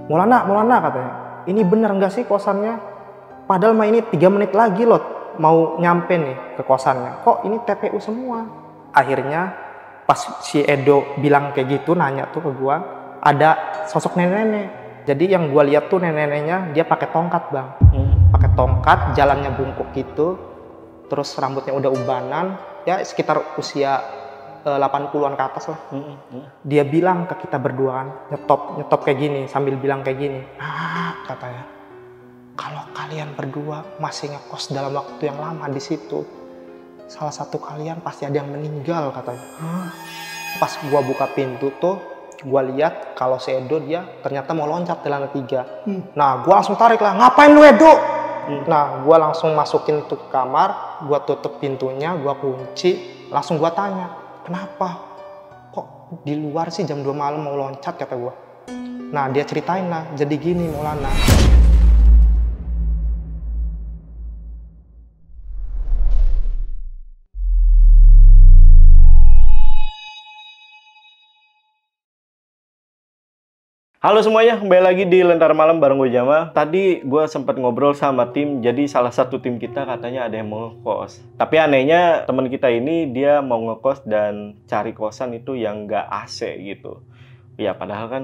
Maulana katanya, ini bener nggak sih kosannya? Padahal mah ini 3 menit lagi loh mau nyampe nih ke kosannya. Kok ini TPU semua? Akhirnya pas si Edo bilang kayak gitu, nanya tuh ke gua, ada sosok nenek-nenek. Jadi yang gua lihat tuh nenek-neneknya dia pakai tongkat, Bang. Pakai tongkat, jalannya bungkuk gitu. Terus rambutnya udah ubanan, ya sekitar usia 80-an ke atas lah. Dia bilang ke kita berdua kan, nyetop kayak gini, sambil bilang kayak gini. Katanya, kalau kalian berdua masih ngekos dalam waktu yang lama di situ, salah satu kalian pasti ada yang meninggal, katanya. Pas gua buka pintu tuh, gua lihat kalau si Edo dia ternyata mau loncat di lantai 3. Nah, gua langsung tarik lah, ngapain lu Edo? Nah, gua langsung masukin tuh ke kamar, gua tutup pintunya, gua kunci, langsung gua tanya, kenapa? Kok di luar sih jam 2 malam mau loncat, kata gua. Nah, dia ceritain lah, jadi gini Maulana. Halo semuanya, kembali lagi di Lentera Malam bareng gue Jama. Tadi gue sempat ngobrol sama tim, jadi salah satu tim kita katanya ada yang mau ngekos. Tapi anehnya teman kita ini dia mau ngekos dan cari kosan itu yang nggak AC gitu. Ya padahal kan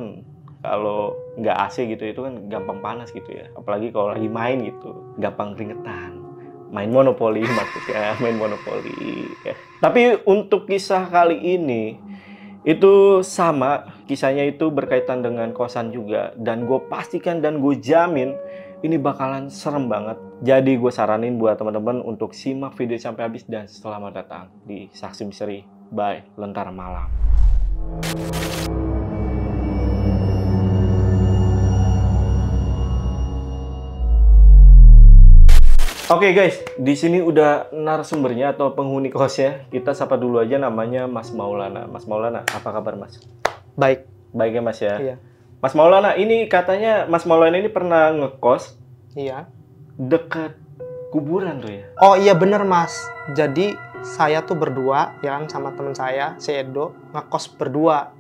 kalau nggak AC gitu itu kan gampang panas gitu ya. Apalagi kalau lagi main gitu, gampang keringetan. Main monopoli maksudnya, main monopoli. Ya. Tapi untuk kisah kali ini itu sama, kisahnya itu berkaitan dengan kosan juga. Dan gue pastikan dan gue jamin ini bakalan serem banget. Jadi gue saranin buat teman-teman untuk simak video sampai habis. Dan selamat datang di Saksi Misteri by Lentera Malam. Oke guys, di sini udah narasumbernya atau penghuni kosnya. Kita sapa dulu aja, namanya Mas Maulana. Mas Maulana, apa kabar Mas? Baik. Baik ya Mas ya? Iya. Mas Maulana, ini katanya Mas Maulana ini pernah ngekos Iya. dekat kuburan tuh ya? Oh iya bener Mas. Jadi saya tuh berdua ya kan sama teman saya, si Edo, ngekos berdua.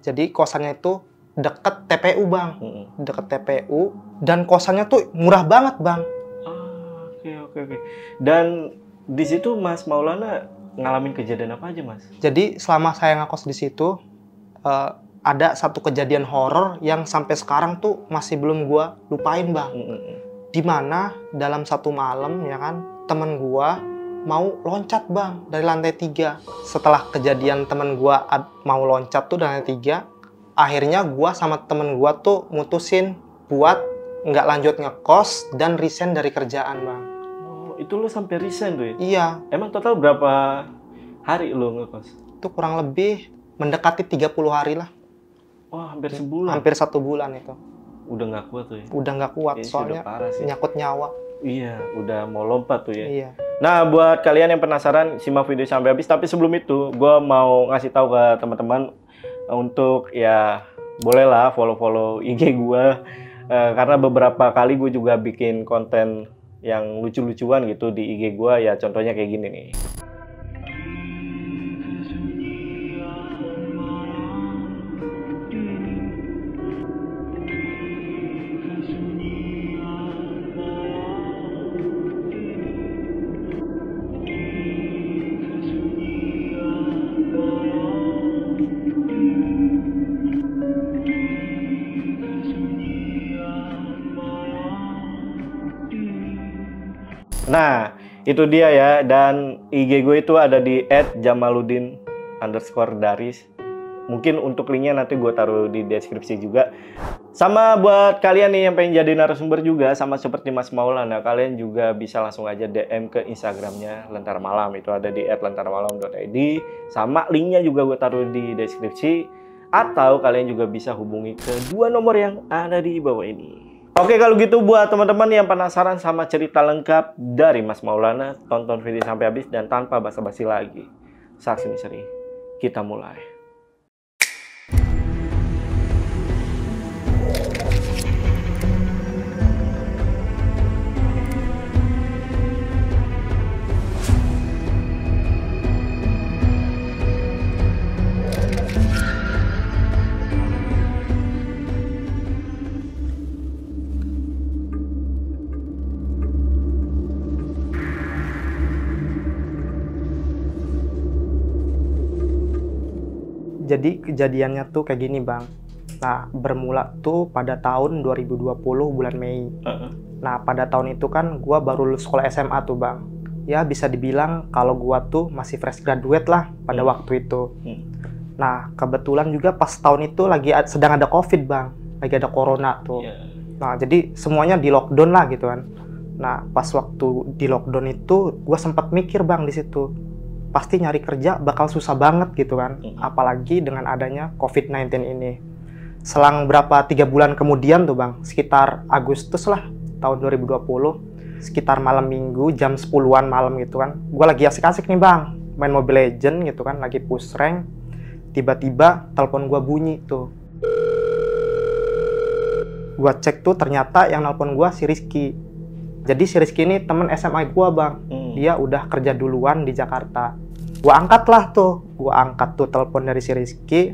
Jadi kosannya itu deket TPU Bang. Deket TPU dan kosannya tuh murah banget Bang. Oke. Dan di situ Mas Maulana ngalamin kejadian apa aja Mas? Jadi selama saya ngekos di situ ada satu kejadian horor yang sampai sekarang tuh masih belum gua lupain Bang. Dimana dalam satu malam ya kan temen gua mau loncat Bang dari lantai 3. Setelah kejadian temen gua mau loncat tuh dari lantai 3, akhirnya gua sama temen gua tuh mutusin buat nggak lanjut ngekos dan resign dari kerjaan Bang. Itu lo sampai resign tuh ya? Iya. Emang total berapa hari lo ngekos? Itu kurang lebih mendekati 30 hari lah. Wah, hampir sebulan? Hampir 1 bulan itu. Udah nggak kuat tuh ya? Udah nggak kuat, soalnya nyangkut nyawa. Iya, udah mau lompat tuh ya? Iya. Nah, buat kalian yang penasaran, simak video sampai habis. Tapi sebelum itu, gue mau ngasih tahu ke teman-teman untuk ya bolehlah follow-follow IG gue. Karena beberapa kali gue juga bikin konten yang lucu-lucuan gitu di IG gue, ya contohnya kayak gini nih. Nah, itu dia ya. Dan IG gue itu ada di @jamaludin_daris. Mungkin untuk linknya nanti gue taruh di deskripsi juga. Sama buat kalian nih yang pengen jadi narasumber juga, sama seperti Mas Maulana, kalian juga bisa langsung aja DM ke Instagramnya Lentera Malam. Itu ada di @lenteramalam.id. Sama linknya juga gue taruh di deskripsi. Atau kalian juga bisa hubungi ke 2 nomor yang ada di bawah ini. Oke, kalau gitu buat teman-teman yang penasaran sama cerita lengkap dari Mas Maulana, tonton video sampai habis dan tanpa basa-basi lagi. Saksi Misteri, kita mulai. Jadi kejadiannya tuh kayak gini bang. Nah bermula tuh pada tahun 2020 bulan Mei. Nah pada tahun itu kan gue baru lulus sekolah SMA tuh bang. Ya bisa dibilang kalau gue tuh masih fresh graduate lah pada waktu itu. Nah kebetulan juga pas tahun itu lagi sedang ada COVID bang. Lagi ada corona tuh. Nah jadi semuanya di lockdown lah gitu kan. Nah pas waktu di lockdown itu gue sempat mikir bang di situ. Pasti nyari kerja bakal susah banget gitu kan, apalagi dengan adanya COVID-19 ini. Selang berapa 3 bulan kemudian tuh bang, sekitar Agustus lah tahun 2020, sekitar malam minggu jam 10-an malam gitu kan, gue lagi asik-asik nih bang, main Mobile Legends gitu kan, lagi push rank, tiba-tiba telepon gue bunyi tuh. Gue cek tuh ternyata yang nelpon gue si Rizky. Jadi si Rizky ini temen SMA gue bang, dia udah kerja duluan di Jakarta. Gua angkat tuh telepon dari si Rizky.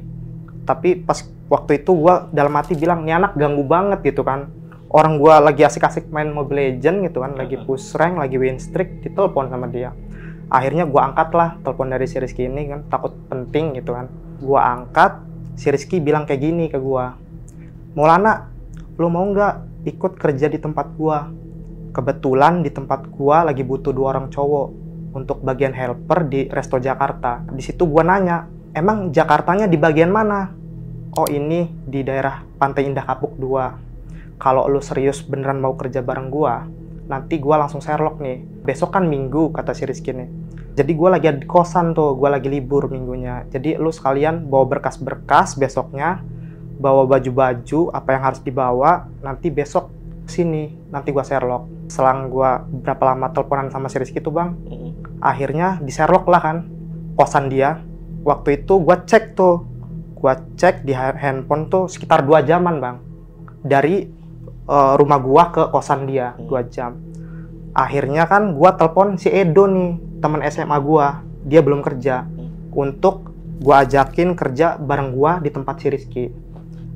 Tapi pas waktu itu gua dalam hati bilang, nih anak ganggu banget gitu kan. Orang gua lagi asik-asik main Mobile Legends gitu kan, lagi push rank, lagi win streak, ditelepon sama dia. Akhirnya gua angkat lah telepon dari si Rizky ini kan, takut penting gitu kan. Gua angkat, si Rizky bilang kayak gini ke gua, Maulana, lu mau nggak ikut kerja di tempat gua? Kebetulan di tempat gua lagi butuh 2 orang cowok untuk bagian helper di Resto Jakarta. Di situ gua nanya, emang Jakartanya di bagian mana? Oh ini di daerah Pantai Indah Kapuk 2. Kalau lu serius beneran mau kerja bareng gua, nanti gua langsung Sherlock nih. Besok kan Minggu, kata si Rizky nih. Jadi gua lagi di kosan tuh, gua lagi libur minggunya. Jadi lu sekalian bawa berkas-berkas besoknya, bawa baju-baju, apa yang harus dibawa, nanti besok sini, nanti gua Sherlock. Selang gua berapa lama teleponan sama si Rizky tuh bang, akhirnya di Sherlock lah kan kosan dia. Waktu itu gua cek di handphone tuh sekitar 2 jaman bang, dari rumah gua ke kosan dia, 2 jam. Akhirnya kan gua telepon si Edo nih, teman SMA gua, dia belum kerja, untuk gua ajakin kerja bareng gua di tempat si Rizky.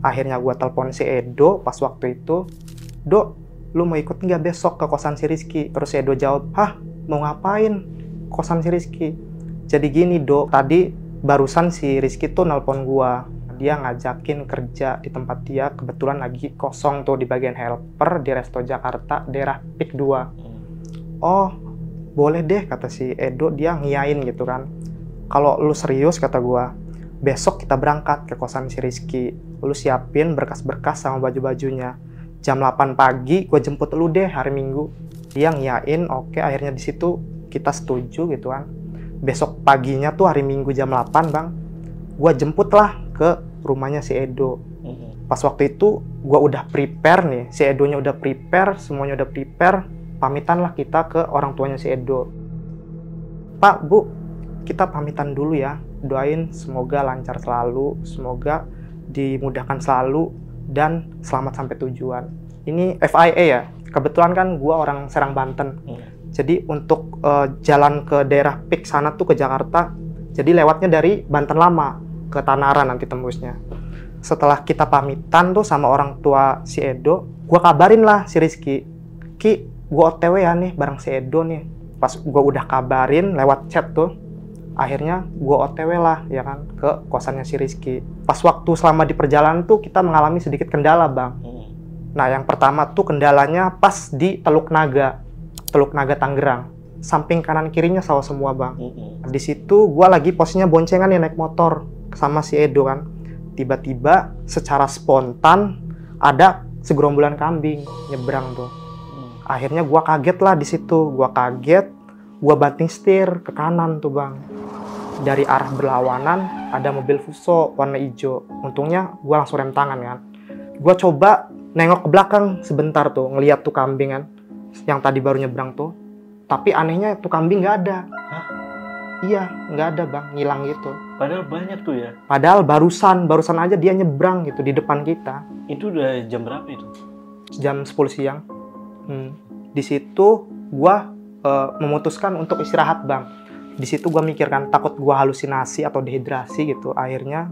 Akhirnya gua telepon si Edo pas waktu itu, Dok, lu mau ikut nggak besok ke kosan si Rizky? Terus Edo jawab, hah, mau ngapain kosan si Rizky? Jadi gini, Dok, tadi barusan si Rizky tuh nelpon gua. Dia ngajakin kerja di tempat dia, kebetulan lagi kosong tuh di bagian helper di Resto Jakarta, daerah PIK 2. Oh, boleh deh, kata si Edo, dia ngiyain gitu kan. Kalau lu serius, kata gua, besok kita berangkat ke kosan si Rizky. Lu siapin berkas-berkas sama baju-bajunya. Jam 8 pagi gue jemput lu deh hari Minggu. Dia ngiyain, oke, akhirnya di situ kita setuju gitu kan. Besok paginya tuh hari Minggu jam 8 bang, gue jemput lah ke rumahnya si Edo. Pas waktu itu gue udah prepare nih, si Edonya udah prepare, semuanya udah prepare, pamitan lah kita ke orang tuanya si Edo. Pak, Bu, kita pamitan dulu ya, doain semoga lancar selalu, semoga dimudahkan selalu, dan selamat sampai tujuan. Ini FIA ya, kebetulan kan gue orang Serang Banten. Jadi untuk jalan ke daerah PIK sana tuh ke Jakarta, jadi lewatnya dari Banten Lama ke Tanara nanti tembusnya. Setelah kita pamitan tuh sama orang tua si Edo, gue kabarin lah si Rizky, Ki, gue OTW ya nih bareng si Edo nih. Pas gue udah kabarin lewat chat tuh, akhirnya gue OTW lah ya kan ke kosannya si Rizky. Pas waktu selama di perjalanan tuh kita mengalami sedikit kendala bang. Nah yang pertama tuh kendalanya pas di Teluk Naga Tangerang. Samping kanan kirinya sawah semua bang. Di situ gue lagi posisinya boncengan ya naik motor sama si Edo kan. Tiba-tiba secara spontan ada segerombolan kambing nyebrang tuh. Akhirnya gue kaget lah di situ. Gue banting setir ke kanan tuh bang. Dari arah berlawanan ada mobil Fuso warna hijau. Untungnya gue langsung rem tangan kan. Gue coba nengok ke belakang sebentar tuh, ngeliat tuh kambing kan, yang tadi baru nyebrang tuh. Tapi anehnya tuh kambing nggak ada. Hah? Iya, nggak ada bang, ngilang gitu. Padahal banyak tuh ya. Padahal barusan aja dia nyebrang gitu di depan kita. Itu udah jam berapa itu? Jam 10 siang. Di situ gue memutuskan untuk istirahat bang. Di situ gue mikirkan takut gue halusinasi atau dehidrasi gitu. Akhirnya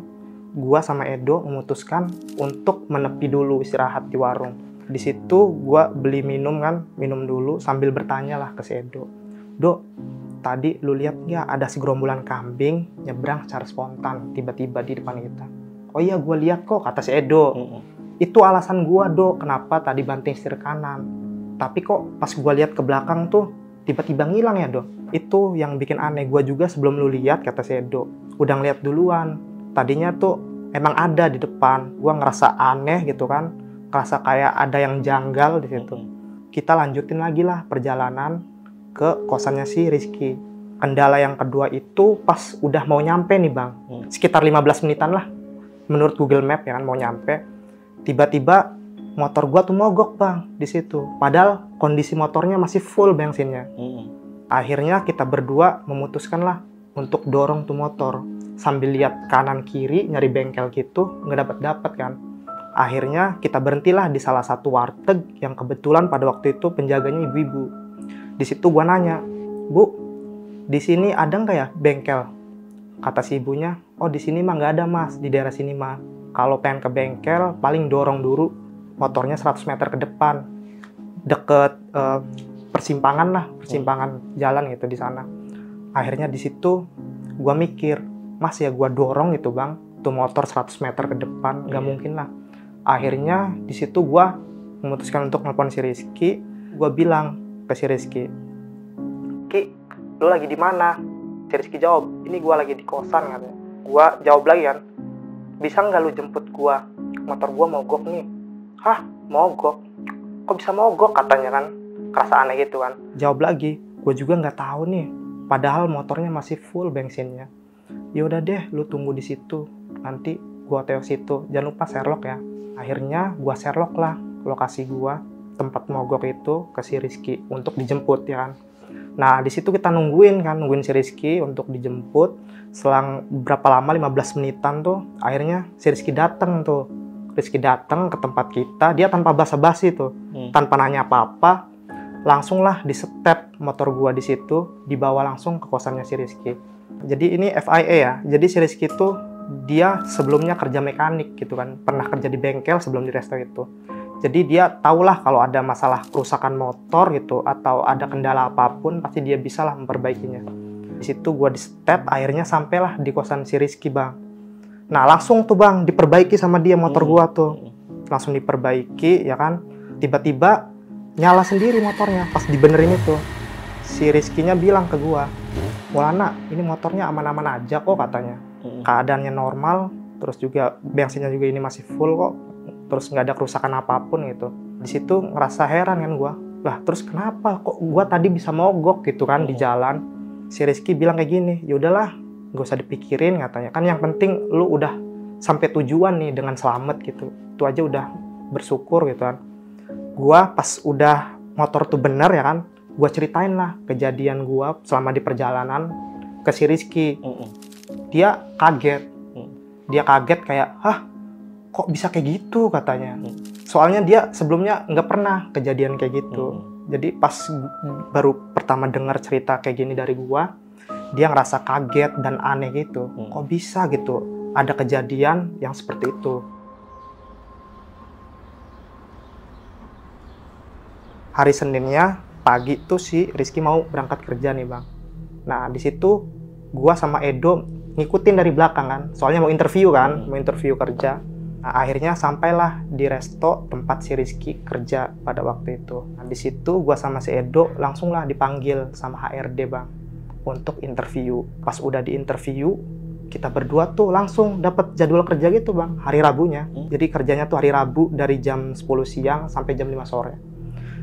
gue sama Edo memutuskan untuk menepi dulu istirahat di warung. Di situ gue beli minum dulu sambil bertanya lah ke si Edo. Dok, tadi lu lihat nggak ada segerombolan kambing nyebrang secara spontan tiba-tiba di depan kita. Oh iya gue lihat kok, kata si Edo. Itu alasan gue Do kenapa tadi banting setir kanan. Tapi kok pas gue lihat ke belakang tuh tiba-tiba ngilang ya Do. Itu yang bikin aneh. Gue juga sebelum lu lihat, kata si Edo, udah ngeliat duluan. Tadinya tuh emang ada di depan. Gue ngerasa aneh gitu kan, ngerasa kayak ada yang janggal di situ. Kita lanjutin lagi lah perjalanan ke kosannya si Rizky. Kendala yang kedua itu pas udah mau nyampe nih Bang, sekitar 15 menitan lah menurut Google Map ya kan, mau nyampe. Tiba-tiba motor gua tuh mogok Bang di situ. Padahal kondisi motornya masih full bensinnya. Akhirnya kita berdua memutuskan lah untuk dorong tuh motor sambil lihat kanan kiri nyari bengkel gitu, nggak dapat kan. Akhirnya kita berhentilah di salah satu warteg yang kebetulan pada waktu itu penjaganya ibu-ibu. Di situ gua nanya, "Bu, di sini ada nggak ya bengkel?" Kata si ibunya, "Oh di sini mah nggak ada Mas, di daerah sini mah. Kalau pengen ke bengkel paling dorong dulu motornya 100 meter ke depan, deket persimpangan lah, persimpangan jalan gitu di sana." Akhirnya di situ gua mikir, "Mas ya gua dorong gitu Bang, tuh motor 100 meter ke depan, nggak mungkin lah." Akhirnya di situ gua memutuskan untuk nelpon si Rizky. Gua bilang ke si Rizky, "Ki, lu lagi di mana?" Si Rizky jawab, "Ini gua lagi di kosan," katanya. Gua jawab lagi kan, "Bisa nggak lu jemput gua? Motor gua mogok nih." "Hah, mogok? Kok bisa mogok?" katanya kan. Kerasa aneh gitu kan. Jawab lagi, "Gua juga nggak tahu nih. Padahal motornya masih full bensinnya." "Ya udah deh, lu tunggu di situ. Nanti gua teo situ. Jangan lupa Sherlock ya." Akhirnya gua Sherlock lah lokasi gua, tempat mogok itu, ke si Rizky untuk dijemput ya kan. Nah di situ kita nungguin si Rizky untuk dijemput. Selang berapa lama, 15 menitan tuh, akhirnya si Rizky datang tuh. Rizky datang ke tempat kita, dia tanpa basa-basi tuh, tanpa nanya apa-apa, langsung lah di step motor gua di situ, dibawa langsung ke kosannya si Rizky. Jadi ini FIA ya, jadi si Rizky tuh dia sebelumnya kerja mekanik gitu kan, pernah kerja di bengkel sebelum di resto itu. Jadi dia tahulah kalau ada masalah kerusakan motor gitu atau ada kendala apapun pasti dia bisa lah memperbaikinya. Di situ gua di step, akhirnya sampailah di kosan si Rizky Bang. Nah langsung tuh Bang diperbaiki sama dia motor gua tuh, langsung diperbaiki ya kan. Tiba-tiba nyala sendiri motornya pas dibenerin itu. Si Rizky-nya bilang ke gua, "Maulana, ini motornya aman-aman aja kok," katanya. Keadaannya normal, terus juga bensinnya juga ini masih full kok, terus nggak ada kerusakan apapun gitu. Di situ ngerasa heran kan gua, lah terus kenapa kok gua tadi bisa mogok gitu kan di jalan. Si Rizky bilang kayak gini, "Ya udahlah, nggak usah dipikirin," katanya. "Kan yang penting lu udah sampai tujuan nih dengan selamat gitu. Itu aja udah bersyukur gitu kan." Gua pas udah motor tuh bener ya kan, gua ceritain lah kejadian gua selama di perjalanan ke si Rizky. Dia kaget. Dia kaget kayak, "Hah, kok bisa kayak gitu?" katanya. Soalnya dia sebelumnya nggak pernah kejadian kayak gitu. Jadi pas baru pertama dengar cerita kayak gini dari gua, dia ngerasa kaget dan aneh gitu. Kok bisa gitu ada kejadian yang seperti itu. Hari Seninnya pagi tuh si Rizky mau berangkat kerja nih Bang. Nah di situ gua sama Edo ngikutin dari belakang kan, soalnya mau interview kan, mau interview kerja. Nah, akhirnya sampailah di resto tempat si Rizky kerja pada waktu itu. Nah, di situ gua sama si Edo langsung lah dipanggil sama HRD Bang untuk interview. Pas udah di interview, kita berdua tuh langsung dapat jadwal kerja gitu Bang, hari Rabunya. Jadi kerjanya tuh hari Rabu dari jam 10 siang sampai jam 5 sore.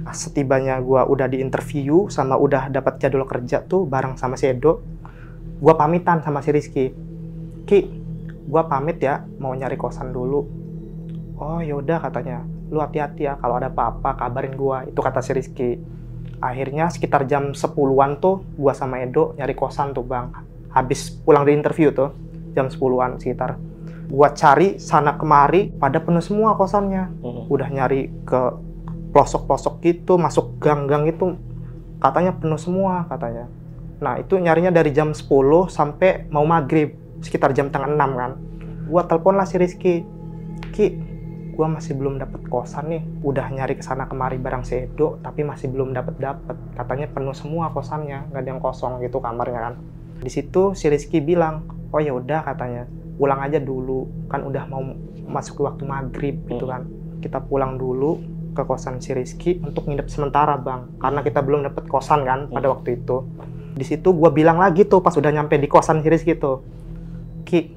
Nah, setibanya gua udah di interview sama udah dapat jadwal kerja tuh bareng sama si Edo, gua pamitan sama si Rizky. "Ki, gua pamit ya, mau nyari kosan dulu." "Oh yaudah," katanya, "lu hati-hati ya, kalau ada apa-apa kabarin gua," itu kata si Rizky. Akhirnya sekitar jam 10-an tuh gua sama Edo nyari kosan tuh Bang. Habis pulang dari interview tuh jam 10-an sekitar. Gua cari sana kemari pada penuh semua kosannya. Udah nyari ke pelosok-pelosok gitu, masuk gang-gang itu katanya penuh semua katanya. Nah itu nyarinya dari jam 10 sampai mau maghrib, sekitar jam 5:30 kan. Gua telepon lah si Rizky, "Ki, gua masih belum dapet kosan nih, udah nyari kesana kemari bareng si Edo tapi masih belum dapet, katanya penuh semua kosannya, nggak ada yang kosong gitu kamarnya kan. Di situ si Rizky bilang, oh ya udah katanya, pulang aja dulu, kan udah mau masuk waktu maghrib gitu kan, kita pulang dulu ke kosan si Rizky untuk nginep sementara bang, karena kita belum dapet kosan kan pada waktu itu. Di situ gua bilang lagi tuh pas udah nyampe di kosan si Rizky tuh, Ki,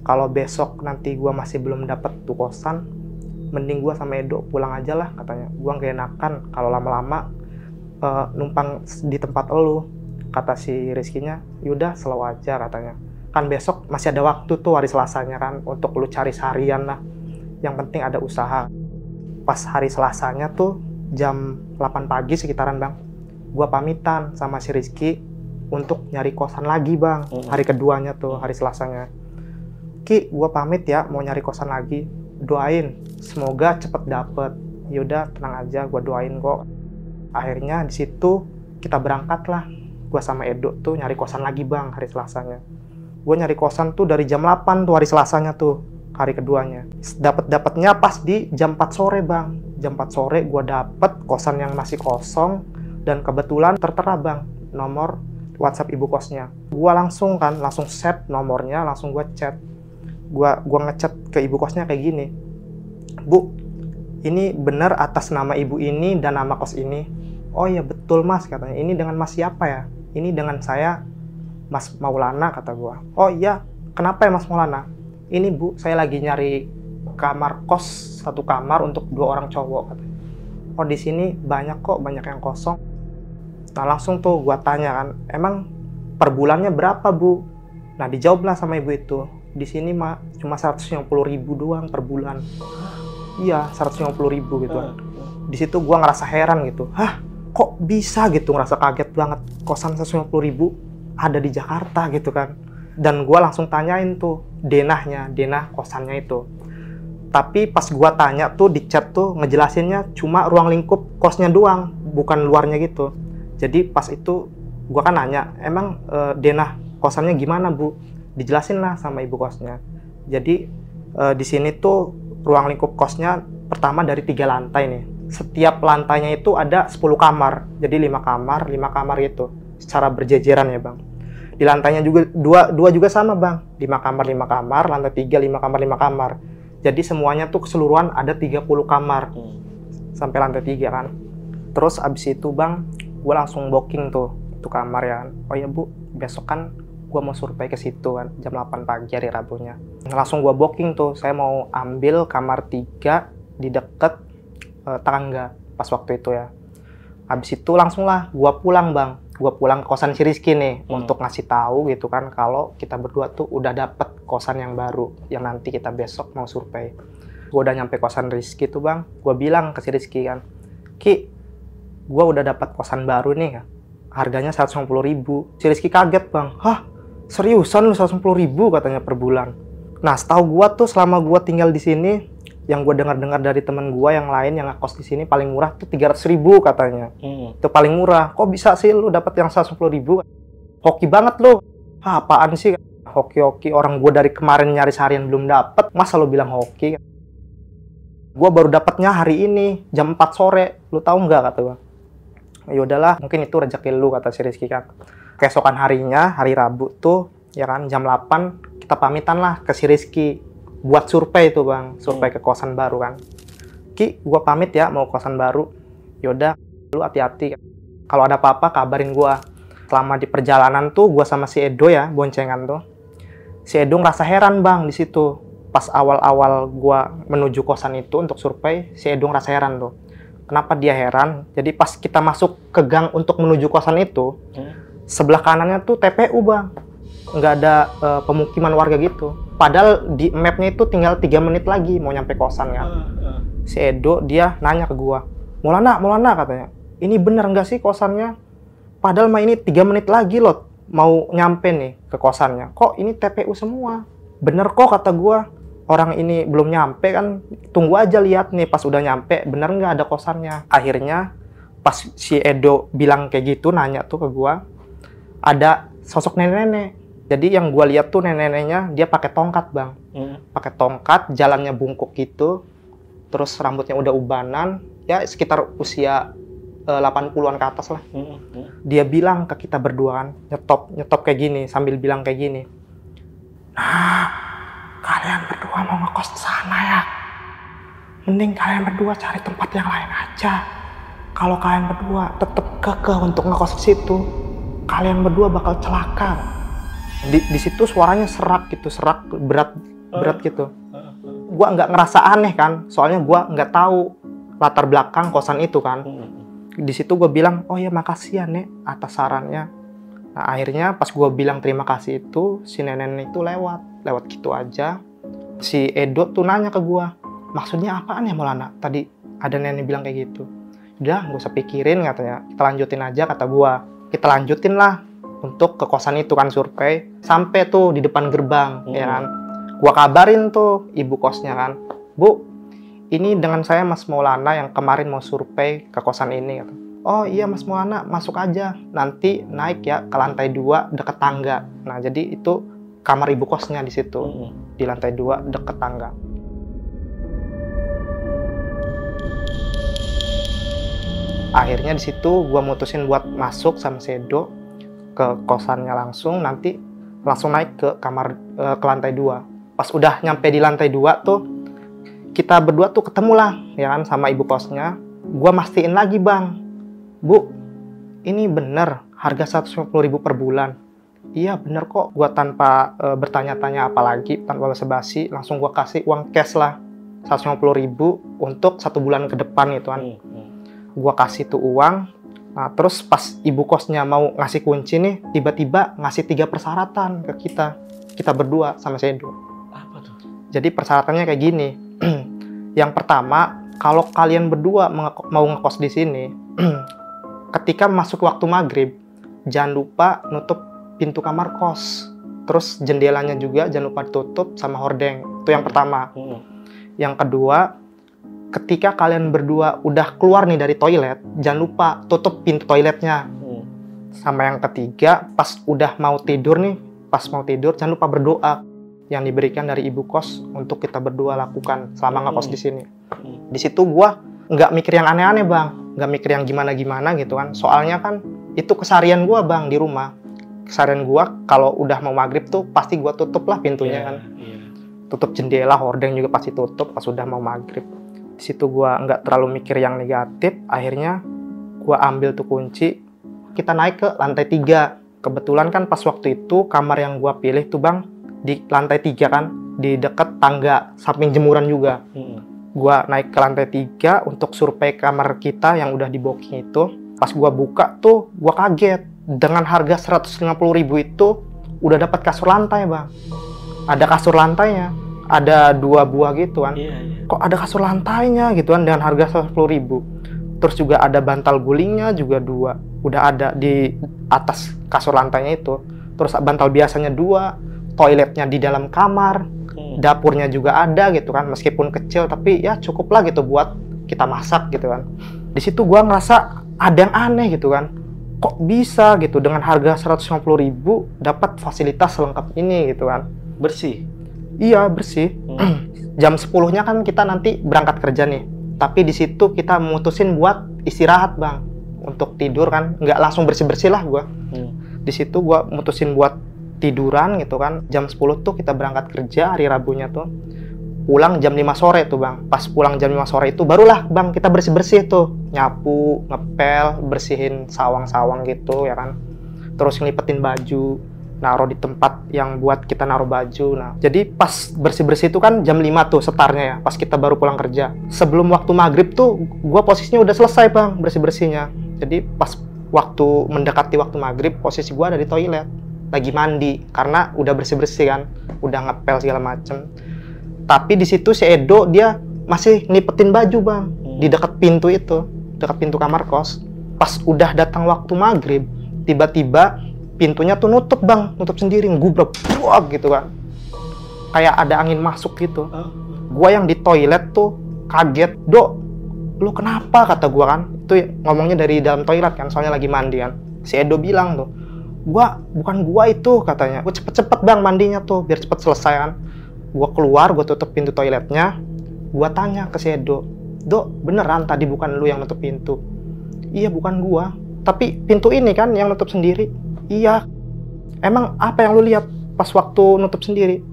kalau besok nanti gue masih belum dapat tuh kosan, mending gue sama Edo pulang aja lah katanya. Gue gak enakan kalau lama-lama numpang di tempat elu. Kata si Rizky-nya, yaudah slow aja katanya. Kan besok masih ada waktu tuh hari Selasanya kan, untuk lu cari seharian lah. Yang penting ada usaha. Pas hari Selasanya tuh jam 8 pagi sekitaran bang, gue pamitan sama si Rizky untuk nyari kosan lagi bang. Hari keduanya tuh, hari Selasanya. Ki, gue pamit ya, mau nyari kosan lagi. Doain, semoga cepet dapet. Yaudah, tenang aja, gue doain kok. Akhirnya di situ kita berangkat lah. Gue sama Edo tuh nyari kosan lagi bang, hari Selasanya. Gue nyari kosan tuh dari jam 8 tuh hari Selasanya tuh, hari keduanya. Dapetnya pas di jam 4 sore bang. Jam 4 sore gue dapet kosan yang masih kosong. Dan kebetulan tertera bang, nomor WhatsApp ibu kosnya. Gue langsung save nomornya, langsung gue chat. Gua ngechat ke ibu kosnya kayak gini, Bu, ini benar atas nama ibu ini dan nama kos ini? Oh iya betul mas katanya. Ini dengan mas siapa ya? Ini dengan saya, Mas Maulana kata gua. Oh iya, kenapa ya Mas Maulana? Ini Bu, saya lagi nyari kamar kos, satu kamar untuk 2 orang cowok katanya. Oh di sini banyak kok, banyak yang kosong. Nah langsung tuh gua tanya kan, emang per bulannya berapa Bu? Nah dijawablah sama ibu itu, di sini mah cuma 150.000 doang per bulan. Iya, 150.000 gitu kan. Di situ gua ngerasa heran gitu. Hah, kok bisa gitu, ngerasa kaget banget. Kosan 150.000 ada di Jakarta gitu kan. Dan gua langsung tanyain tuh denah kosannya itu. Tapi pas gua tanya tuh di chat tuh ngejelasinnya cuma ruang lingkup kosnya doang, bukan luarnya gitu. Jadi pas itu gua kan nanya, emang denah kosannya gimana Bu? Dijelasin lah sama ibu kosnya. Jadi di sini tuh ruang lingkup kosnya pertama dari 3 lantai nih. Setiap lantainya itu ada 10 kamar. Jadi 5 kamar gitu. Secara berjejeran ya bang. Di lantainya juga dua juga sama bang. 5 kamar, lantai 3 5 kamar. Jadi semuanya tuh keseluruhan ada 30 kamar. Sampai lantai 3 kan. Terus abis itu bang, gue langsung booking tuh kamar ya. Oh ya Bu, besok kan gue mau survei ke situ kan, jam 8 pagi hari Rabunya. Langsung gue booking tuh, saya mau ambil kamar 3 di deket tangga pas waktu itu ya. Habis itu langsung lah gue pulang bang, gue pulang ke kosan si Rizky nih untuk ngasih tahu gitu kan kalau kita berdua tuh udah dapet kosan yang baru yang nanti kita besok mau survei. Gue udah nyampe kosan Rizky tuh bang, gue bilang ke si Rizky kan, Ki, gue udah dapet kosan baru nih ya, harganya 150.000. Si Rizky kaget bang, hah? Seriusan lu 150.000 katanya per bulan. Nah setahu gua tuh selama gua tinggal di sini, yang gua dengar-dengar dari teman gua yang lain yang ngekos di sini paling murah tuh 300.000 katanya. Itu paling murah. Kok bisa sih lu dapat yang 150.000? Hoki banget lu. Ah, apaan sih? Hoki-hoki, orang gua dari kemarin nyari seharian belum dapet, masa lu bilang hoki? Gua baru dapatnya hari ini jam 4 sore. Lu tahu nggak kata gua? Ya udahlah, mungkin itu rezeki lu kata si Rizky kan. Keesokan harinya, hari Rabu tuh, ya kan, jam 8, kita pamitan lah ke si Rizky. Buat survei tuh bang, survei ke kosan baru kan. Ki, gua pamit ya mau kosan baru. Yaudah, lu hati-hati. Kalau ada apa-apa, kabarin gua. Selama di perjalanan tuh, gua sama si Edo ya, boncengan tuh. Si Edo ngerasa heran bang di situ. Pas awal-awal gua menuju kosan itu untuk survei, si Edo ngerasa heran tuh. Kenapa dia heran? Jadi pas kita masuk ke gang untuk menuju kosan itu, sebelah kanannya tuh TPU bang, nggak ada pemukiman warga gitu. Padahal di mapnya itu tinggal 3 menit lagi mau nyampe kosan kan. Si Edo dia nanya ke gua, Maulana katanya, ini bener nggak sih kosannya? Padahal mah ini 3 menit lagi loh mau nyampe nih ke kosannya. Kok ini TPU semua? Bener kok kata gua. Orang ini belum nyampe kan, tunggu aja lihat nih pas udah nyampe bener nggak ada kosannya. Akhirnya pas si Edo bilang kayak gitu, nanya tuh ke gua, ada sosok nenek-nenek. Jadi yang gua lihat tuh nenek-neneknya dia pakai tongkat bang, pakai tongkat, jalannya bungkuk gitu. terus rambutnya udah ubanan, ya sekitar usia 80-an ke atas lah. Dia bilang ke kita berdua kan, nyetop kayak gini, sambil bilang kayak gini. Nah, kalian berdua mau ngekos di sana ya? Mending kalian berdua cari tempat yang lain aja. Kalau kalian berdua tetap kekeh untuk ngekos di situ, kalian berdua bakal celaka. Di situ suaranya serak gitu, serak berat gitu. Gua nggak ngerasa aneh kan, soalnya gua nggak tahu latar belakang kosan itu kan. Di situ gue bilang, oh ya makasih ya Nek atas sarannya. Nah akhirnya pas gue bilang terima kasih itu, si nenek itu lewat gitu aja. Si Edo tuh nanya ke gue, maksudnya apaan ya Maulana? Tadi ada nenek bilang kayak gitu. Udah gak usah pikirin katanya, kita lanjutin aja kata gue. Kita lanjutin lah untuk ke kosan itu kan survei. Sampai tuh di depan gerbang ya kan. Gue kabarin tuh ibu kosnya kan, Bu, ini dengan saya Mas Maulana yang kemarin mau survei ke kosan ini. Gitu. Oh iya Mas Maulana, masuk aja. Nanti naik ya ke lantai 2 deket tangga. Nah jadi itu kamar ibu kosnya di situ. Di lantai 2 deket tangga. Akhirnya di situ gue mutusin buat masuk sama Sedo ke kosannya langsung. Nanti langsung naik ke kamar ke lantai 2. Pas udah nyampe di lantai 2 tuh, kita berdua tuh ketemu lah ya kan sama ibu kosnya. Gua mastiin lagi bang, Bu, ini bener harga 150.000 per bulan? Iya bener kok. Gua tanpa bertanya-tanya apalagi, tanpa basa-basi, langsung gua kasih uang cash lah 150.000 untuk 1 bulan ke depan gitu kan. Gua kasih tuh uang. Nah terus pas ibu kosnya mau ngasih kunci nih, tiba-tiba ngasih 3 persyaratan ke kita berdua sama Sedo. Apa tuh? Jadi persyaratannya kayak gini. Yang pertama, kalau kalian berdua mau ngekos di sini, ketika masuk waktu maghrib, jangan lupa nutup pintu kamar kos. Terus jendelanya juga jangan lupa ditutup sama hordeng. Itu yang pertama. Yang kedua, ketika kalian berdua udah keluar nih dari toilet, jangan lupa tutup pintu toiletnya. Sama yang ketiga, pas udah mau tidur nih, jangan lupa berdoa yang diberikan dari ibu kos untuk kita berdua lakukan selama ngekos di sini. Di situ gua nggak mikir yang aneh-aneh bang, nggak mikir yang gimana-gimana gitu kan. Soalnya kan itu keseharian gua bang di rumah. Keseharian gua kalau udah mau maghrib tuh pasti gua tutup lah pintunya kan. Tutup jendela, hordeng juga pasti tutup pas udah mau maghrib. Di situ gua nggak terlalu mikir yang negatif. Akhirnya gua ambil tuh kunci, kita naik ke lantai 3. Kebetulan kan pas waktu itu kamar yang gua pilih tuh bang di lantai 3 kan, di dekat tangga, samping jemuran juga. Gua naik ke lantai 3 untuk survei kamar kita yang udah di booking itu. Pas gua buka tuh, gua kaget. Dengan harga 150.000 itu, udah dapat kasur lantai bang. Ada kasur lantainya, ada 2 buah gitu kan. Kok ada kasur lantainya gitu kan, dengan harga 150.000. Terus juga ada bantal gulingnya juga 2. Udah ada di atas kasur lantainya itu. Terus bantal biasanya 2. Toiletnya di dalam kamar, dapurnya juga ada gitu kan, meskipun kecil tapi ya cukup lah gitu buat kita masak gitu kan. Di situ gua ngerasa ada yang aneh gitu kan, kok bisa gitu dengan harga 150.000 dapat fasilitas selengkap ini gitu kan. Bersih? Iya bersih. Jam 10-nya kan kita nanti berangkat kerja nih, tapi di situ kita memutusin buat istirahat bang, untuk tidur kan, nggak langsung bersih-bersih lah gua. Di situ gua mutusin buat tiduran gitu kan. Jam 10 tuh kita berangkat kerja hari Rabunya tuh. Pulang jam 5 sore tuh bang. Pas pulang jam 5 sore itu barulah bang kita bersih-bersih tuh. Nyapu, ngepel, bersihin sawang-sawang gitu ya kan. Terus ngelipetin baju, naruh di tempat yang buat kita naruh baju. Nah, jadi pas bersih-bersih itu kan jam 5 tuh setarnya ya, pas kita baru pulang kerja. Sebelum waktu maghrib tuh gua posisinya udah selesai bang bersih-bersihnya. Jadi pas waktu mendekati waktu maghrib, posisi gua ada di toilet. Lagi mandi karena udah bersih-bersih kan, udah ngepel segala macem. Tapi di situ si Edo dia masih nipetin baju bang di dekat pintu itu, dekat pintu kamar kos. Pas udah datang waktu maghrib, tiba-tiba pintunya tuh nutup bang, nutup sendiri, ngubrek gitu kan, kayak ada angin masuk gitu. Gua yang di toilet tuh kaget, Dok, lu kenapa? Kata gua kan, itu ngomongnya dari dalam toilet kan, soalnya lagi mandi kan. Si Edo bilang tuh, bukan gua itu katanya. Gua cepet-cepet bang mandinya tuh biar cepet selesai kan. Gua keluar, gua tutup pintu toiletnya. Gua tanya ke si Edo, "Dok, beneran tadi bukan lu yang nutup pintu?" "Iya, bukan gua. Tapi pintu ini kan yang nutup sendiri." "Iya." "Emang apa yang lu lihat pas waktu nutup sendiri?"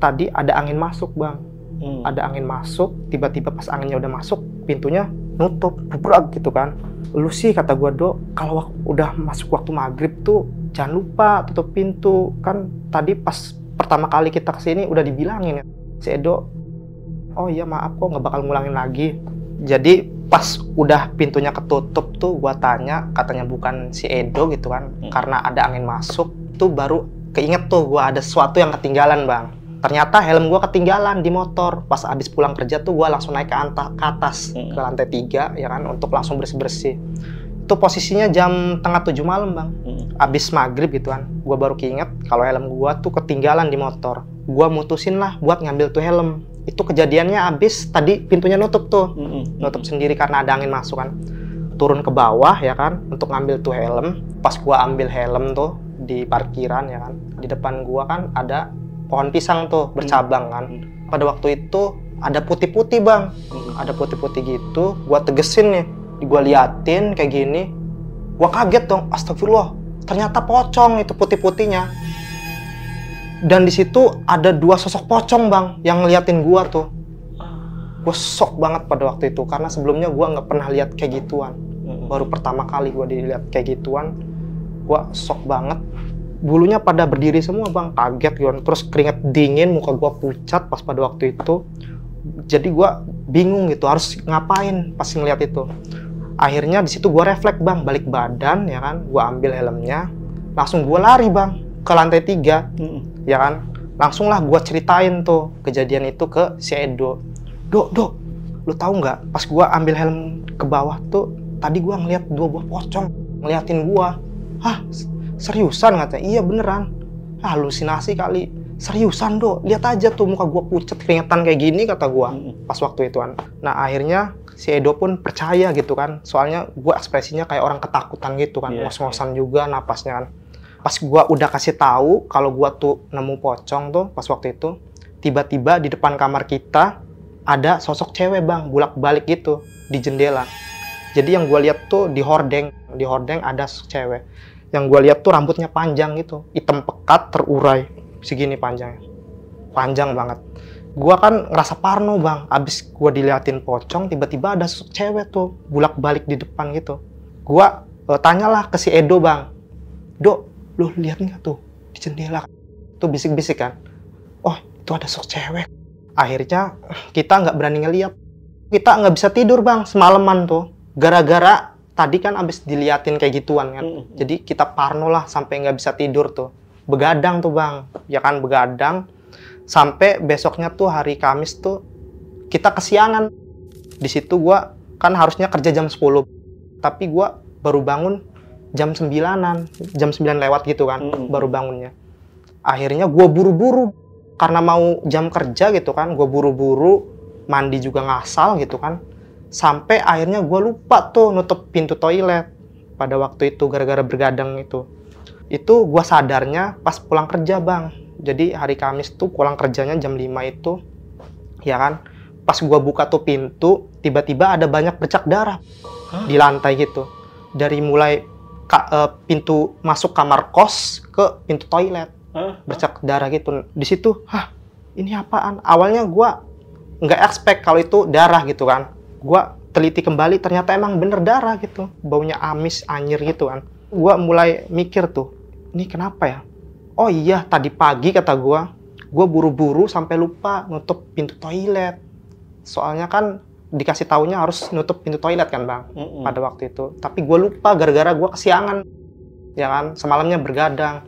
"Tadi ada angin masuk, Bang." Ada angin masuk, tiba-tiba pas anginnya udah masuk, pintunya nutup, bubrak gitu kan. "Lu sih," kata gua, "Dok, kalau udah masuk waktu maghrib tuh jangan lupa tutup pintu. Kan tadi pas pertama kali kita kesini udah dibilangin ya." Si Edo, "Oh iya maaf kok, nggak bakal ngulangin lagi." Jadi pas udah pintunya ketutup tuh gua tanya, katanya bukan si Edo gitu kan, karena ada angin masuk, tuh baru keinget tuh gua ada sesuatu yang ketinggalan, Bang. Ternyata helm gue ketinggalan di motor. Pas abis pulang kerja tuh gue langsung naik ke atas, ke lantai 3 ya kan, untuk langsung bersih-bersih. Itu posisinya jam tengah 7 malam, Bang. Abis maghrib gitu kan. Gue baru keinget kalau helm gue tuh ketinggalan di motor. Gue mutusin lah buat ngambil tuh helm. Itu kejadiannya abis tadi pintunya nutup tuh. Nutup sendiri karena ada angin masuk kan. Turun ke bawah ya kan, untuk ngambil tuh helm. Pas gue ambil helm tuh di parkiran ya kan, di depan gue kan ada pohon pisang tuh bercabang kan. Pada waktu itu ada putih-putih, Bang. Ada putih-putih gitu. Gua tegesin nih, gua liatin kayak gini. Gua kaget dong, astagfirullah. Ternyata pocong itu putih-putihnya. Dan di situ ada 2 sosok pocong, Bang, yang ngeliatin gua tuh. Gua shock banget pada waktu itu karena sebelumnya gua nggak pernah lihat kayak gituan. Baru pertama kali gua dilihat kayak gituan. Gua shock banget. Bulunya pada berdiri semua, Bang, kaget gitu. Terus keringat dingin, muka gua pucat pas pada waktu itu. Jadi gua bingung gitu harus ngapain pas ngeliat itu. Akhirnya di situ gua refleks, Bang, balik badan ya kan. Gua ambil helmnya, langsung gua lari, Bang, ke lantai 3 ya kan. Langsung lah gua ceritain tuh kejadian itu ke si Edo. Dok, lu tahu nggak? Pas gua ambil helm ke bawah tuh, tadi gua ngeliat 2 buah pocong ngeliatin gua. "Hah? Seriusan?" katanya. "Iya beneran." "Halusinasi kali." "Seriusan, Dok, lihat aja tuh muka gua pucat keringetan kayak gini," kata gua pas waktu ituan. Nah akhirnya si Edo pun percaya gitu kan, soalnya gua ekspresinya kayak orang ketakutan gitu kan, ngos-ngosan juga napasnya kan. Pas gua udah kasih tahu kalau gua tuh nemu pocong tuh pas waktu itu, tiba-tiba di depan kamar kita ada sosok cewek, Bang, bolak-balik gitu di jendela. Jadi yang gua lihat tuh di hordeng ada sosok cewek. Yang gue lihat tuh rambutnya panjang gitu, hitam pekat, terurai, segini panjangnya, panjang banget. Gue kan ngerasa parno, Bang, abis gue diliatin pocong, tiba-tiba ada sosok cewek tuh, bolak-balik di depan gitu. Gue tanyalah ke si Edo, Bang, "Dok, lu lihat nggak tuh di jendela?" Tuh bisik-bisik kan, "Oh, itu ada sosok cewek." Akhirnya kita nggak berani ngeliat, kita nggak bisa tidur, Bang, semalaman tuh, gara-gara tadi kan abis diliatin kayak gituan kan. Jadi kita parno lah sampai nggak bisa tidur tuh. Begadang tuh, Bang. Ya kan, begadang. Sampai besoknya tuh hari Kamis tuh kita kesiangan. Di situ gua kan harusnya kerja jam 10. Tapi gua baru bangun jam 9-an. Jam 9 lewat gitu kan, baru bangunnya. Akhirnya gua buru-buru. Karena mau jam kerja gitu kan, gua buru-buru. Mandi juga ngasal gitu kan. Sampai akhirnya gue lupa tuh nutup pintu toilet pada waktu itu gara-gara bergadang itu. Itu gue sadarnya pas pulang kerja, Bang. Jadi hari Kamis tuh pulang kerjanya jam 5 itu, ya kan. Pas gue buka tuh pintu, tiba-tiba ada banyak bercak darah di lantai gitu. Dari mulai pintu masuk kamar kos ke pintu toilet, bercak darah gitu. Di situ, ini apaan? Awalnya gue nggak expect kalau itu darah gitu kan. Gua teliti kembali, ternyata emang bener darah gitu, baunya amis, anyir gitu kan. Gua mulai mikir tuh, ini kenapa ya? Oh iya, tadi pagi kata gua buru-buru sampai lupa nutup pintu toilet. Soalnya kan dikasih taunya harus nutup pintu toilet kan, Bang, pada waktu itu. Tapi gua lupa gara-gara gua kesiangan, ya kan, semalamnya bergadang.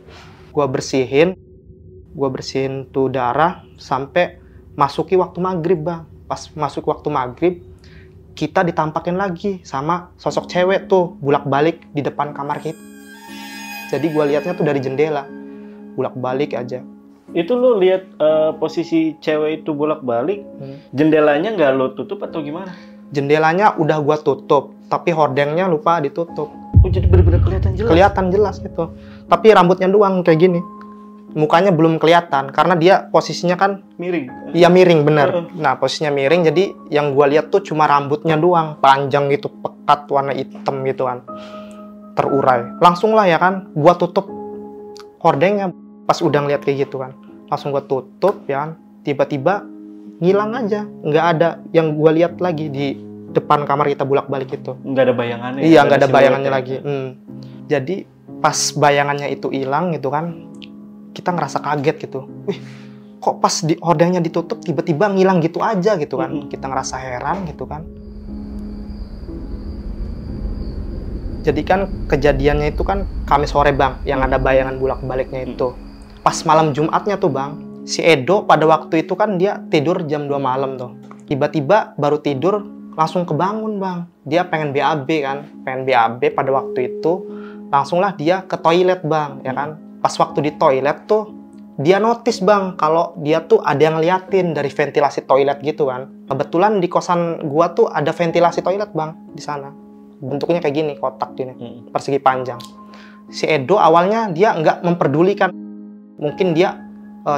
Gua bersihin tuh darah sampai masuki waktu maghrib, Bang. Pas masuk waktu maghrib, kita ditampakin lagi sama sosok cewek tuh bolak-balik di depan kamar kita. Jadi gue liatnya tuh dari jendela, bolak-balik aja. Itu lo lihat posisi cewek itu bolak-balik, jendelanya nggak lo tutup atau gimana? Jendelanya udah gue tutup, tapi hordengnya lupa ditutup. Oh, jadi benar-benar kelihatan jelas? Kelihatan jelas gitu. Tapi rambutnya doang kayak gini. mukanya belum kelihatan karena dia posisinya kan Miring. iya miring bener. Nah posisinya miring, jadi yang gua lihat tuh cuma rambutnya doang, panjang gitu, pekat warna hitam gitu kan, terurai. Langsung lah ya kan, gua tutup hordengnya pas udah ngeliat kayak gitu kan, langsung gua tutup ya kan. Tiba-tiba ngilang aja, nggak ada yang gua lihat lagi di depan kamar kita bolak-balik itu. Nggak ada bayangannya. Iya, nggak ada bayangannya siluetnya. lagi. Jadi pas bayangannya itu hilang gitu kan, kita ngerasa kaget gitu. Wih, kok pas di hordengnya ditutup tiba-tiba ngilang gitu aja gitu kan. Kita ngerasa heran gitu kan. Jadi kan kejadiannya itu kan Kamis sore bang, yang ada bayangan bolak-baliknya itu. Pas malam Jumatnya tuh bang, si Edo pada waktu itu kan dia tidur jam 2 malam tuh. Tiba-tiba baru tidur langsung kebangun bang. Dia pengen BAB kan, pengen BAB pada waktu itu. Langsunglah dia ke toilet bang, ya kan. Pas waktu di toilet tuh, dia notice bang, kalau dia tuh ada yang ngeliatin dari ventilasi toilet gitu kan. Kebetulan di kosan gua tuh ada ventilasi toilet bang, di sana. Bentuknya kayak gini, kotak gini, persegi panjang. Si Edo awalnya dia nggak memperdulikan. Mungkin dia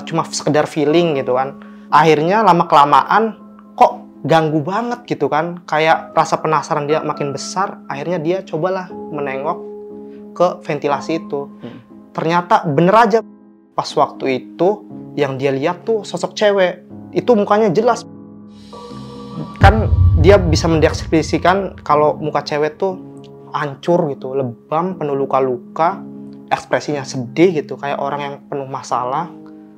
cuma sekedar feeling gitu kan. Akhirnya lama-kelamaan, kok ganggu banget gitu kan. Kayak rasa penasaran dia makin besar, akhirnya dia cobalah menengok ke ventilasi itu. Ternyata bener aja, pas waktu itu yang dia lihat tuh sosok cewek. Itu mukanya jelas. Kan dia bisa mendeskripsikan kalau muka cewek tuh hancur gitu, lebam, penuh luka-luka, ekspresinya sedih gitu, kayak orang yang penuh masalah,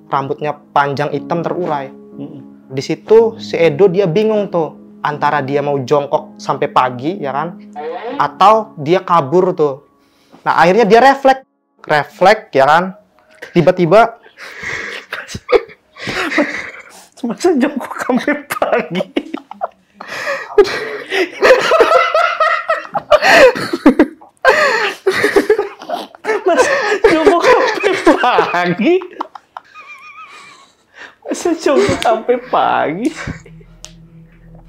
rambutnya panjang hitam terurai. Di situ si Edo dia bingung tuh, antara dia mau jongkok sampai pagi ya kan, atau dia kabur tuh. Nah akhirnya dia refleks ya kan, tiba-tiba Masa jongkok sampai pagi? Masa jongkok sampai pagi? Masa jongkok sampai pagi?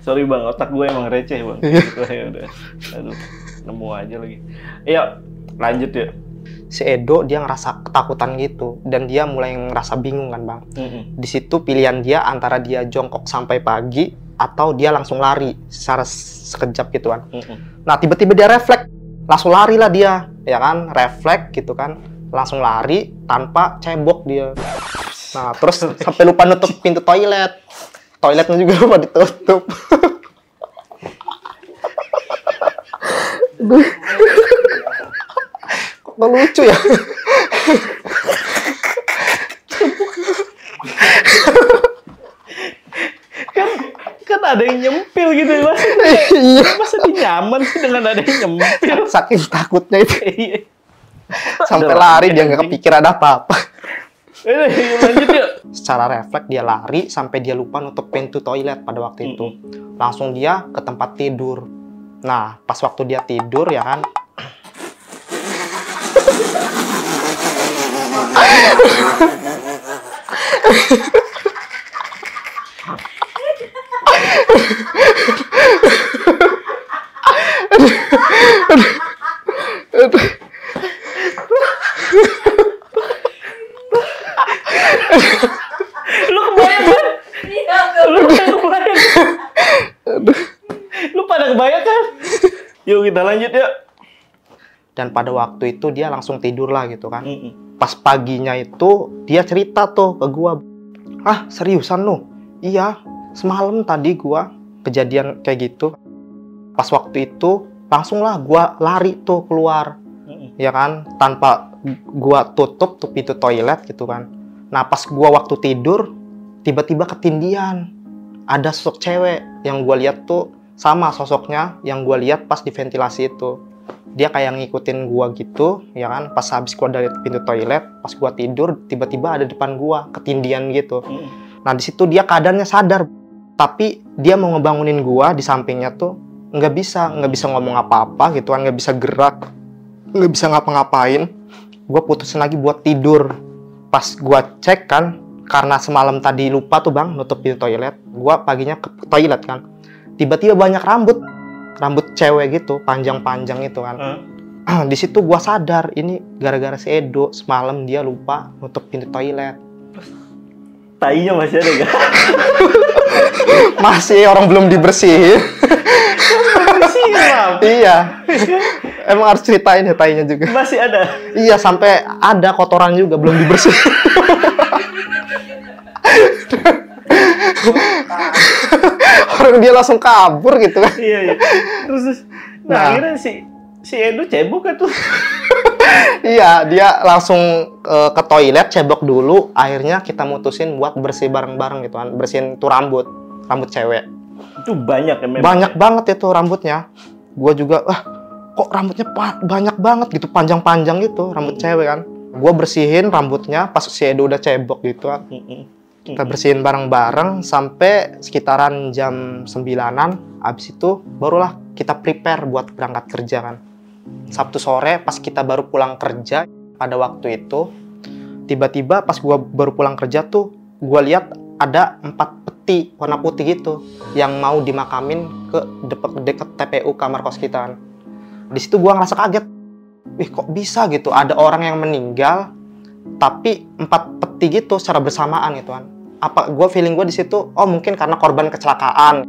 Sorry bang, otak gue emang receh bang. Udah, aduh, nemu aja lagi. Iya, lanjut ya. Si Edo dia ngerasa ketakutan gitu dan dia mulai ngerasa bingung kan bang. Di situ pilihan dia antara dia jongkok sampai pagi atau dia langsung lari secara sekejap gitu kan. Nah tiba-tiba dia refleks, langsung lari lah dia, ya kan, refleks gitu kan, langsung lari tanpa cebok dia. Nah terus sampai lupa nutup pintu toilet, toiletnya juga lupa ditutup. Kok lucu ya? kan ada yang nyempil gitu mas. Iya. Masa dia nyaman sih dengan ada yang nyempil? Saking takutnya itu. Iya. Sampai lari dia nggak kepikiran apa-apa. Lanjut yuk. Secara refleks dia lari sampai dia lupa nutup pintu toilet pada waktu itu. Langsung dia ke tempat tidur. Nah pas waktu dia tidur ya kan, Lu kebayang kan? Lu kebayang? Lu pada kebayang kan? Yuk kita lanjut yuk. dan pada waktu itu dia langsung tidur lah gitu kan. Pas paginya itu dia cerita tuh ke gua, ah seriusan lu? Iya, semalam tadi gua kejadian kayak gitu. Pas waktu itu langsung lah gua lari tuh keluar, ya kan, tanpa gua tutup tuh pintu toilet gitu kan. Nah pas gua waktu tidur tiba-tiba ketindihan, ada sosok cewek yang gua lihat tuh sama sosoknya yang gua lihat pas di ventilasi itu. Dia kayak ngikutin gua gitu, ya kan. Pas habis gua dari pintu toilet, pas gua tidur, tiba-tiba ada depan gua, ketindihan gitu. Nah di situ dia keadaannya sadar, tapi dia mau ngebangunin gua di sampingnya tuh nggak bisa ngomong apa-apa gitu kan, nggak bisa gerak, nggak bisa ngapa-ngapain. Gua putusin lagi buat tidur. Pas gua cek kan, karena semalam tadi lupa tuh bang nutup pintu toilet, gua paginya ke toilet kan. Tiba-tiba banyak rambut cewek gitu, panjang-panjang itu kan. Di situ gua sadar ini gara-gara si Edo semalam dia lupa nutup pintu toilet. Tainya masih ada gak? Masih, orang belum dibersihin. Iya. Emang harus ceritain ya tainya juga. Masih ada? Iya, sampai ada kotoran juga belum dibersihin. Orang dia langsung kabur gitu kan. Iya. Terus akhirnya si Edo cebok kan tuh. Iya, dia langsung ke toilet, cebok dulu. Akhirnya kita mutusin buat bersih bareng-bareng gitu kan. Bersihin tuh rambut cewek. Itu banyak ya memang. Banyak banget itu rambutnya. Gua juga, kok rambutnya banyak banget gitu, panjang-panjang gitu rambut cewek kan. Gua bersihin rambutnya pas si Edo udah cebok gitu kan. Kita bersihin bareng-bareng sampai sekitaran jam 9-an. Abis itu barulah kita prepare buat berangkat kerja kan. Sabtu sore pas kita baru pulang kerja pada waktu itu, tiba-tiba pas gua baru pulang kerja tuh gua lihat ada 4 peti warna putih gitu yang mau dimakamin ke deket TPU kamar kos kita kan. Di situ gua ngerasa kaget. Kok bisa gitu ada orang yang meninggal tapi 4 peti gitu secara bersamaan gitu kan. Feeling gua di situ, mungkin karena korban kecelakaan.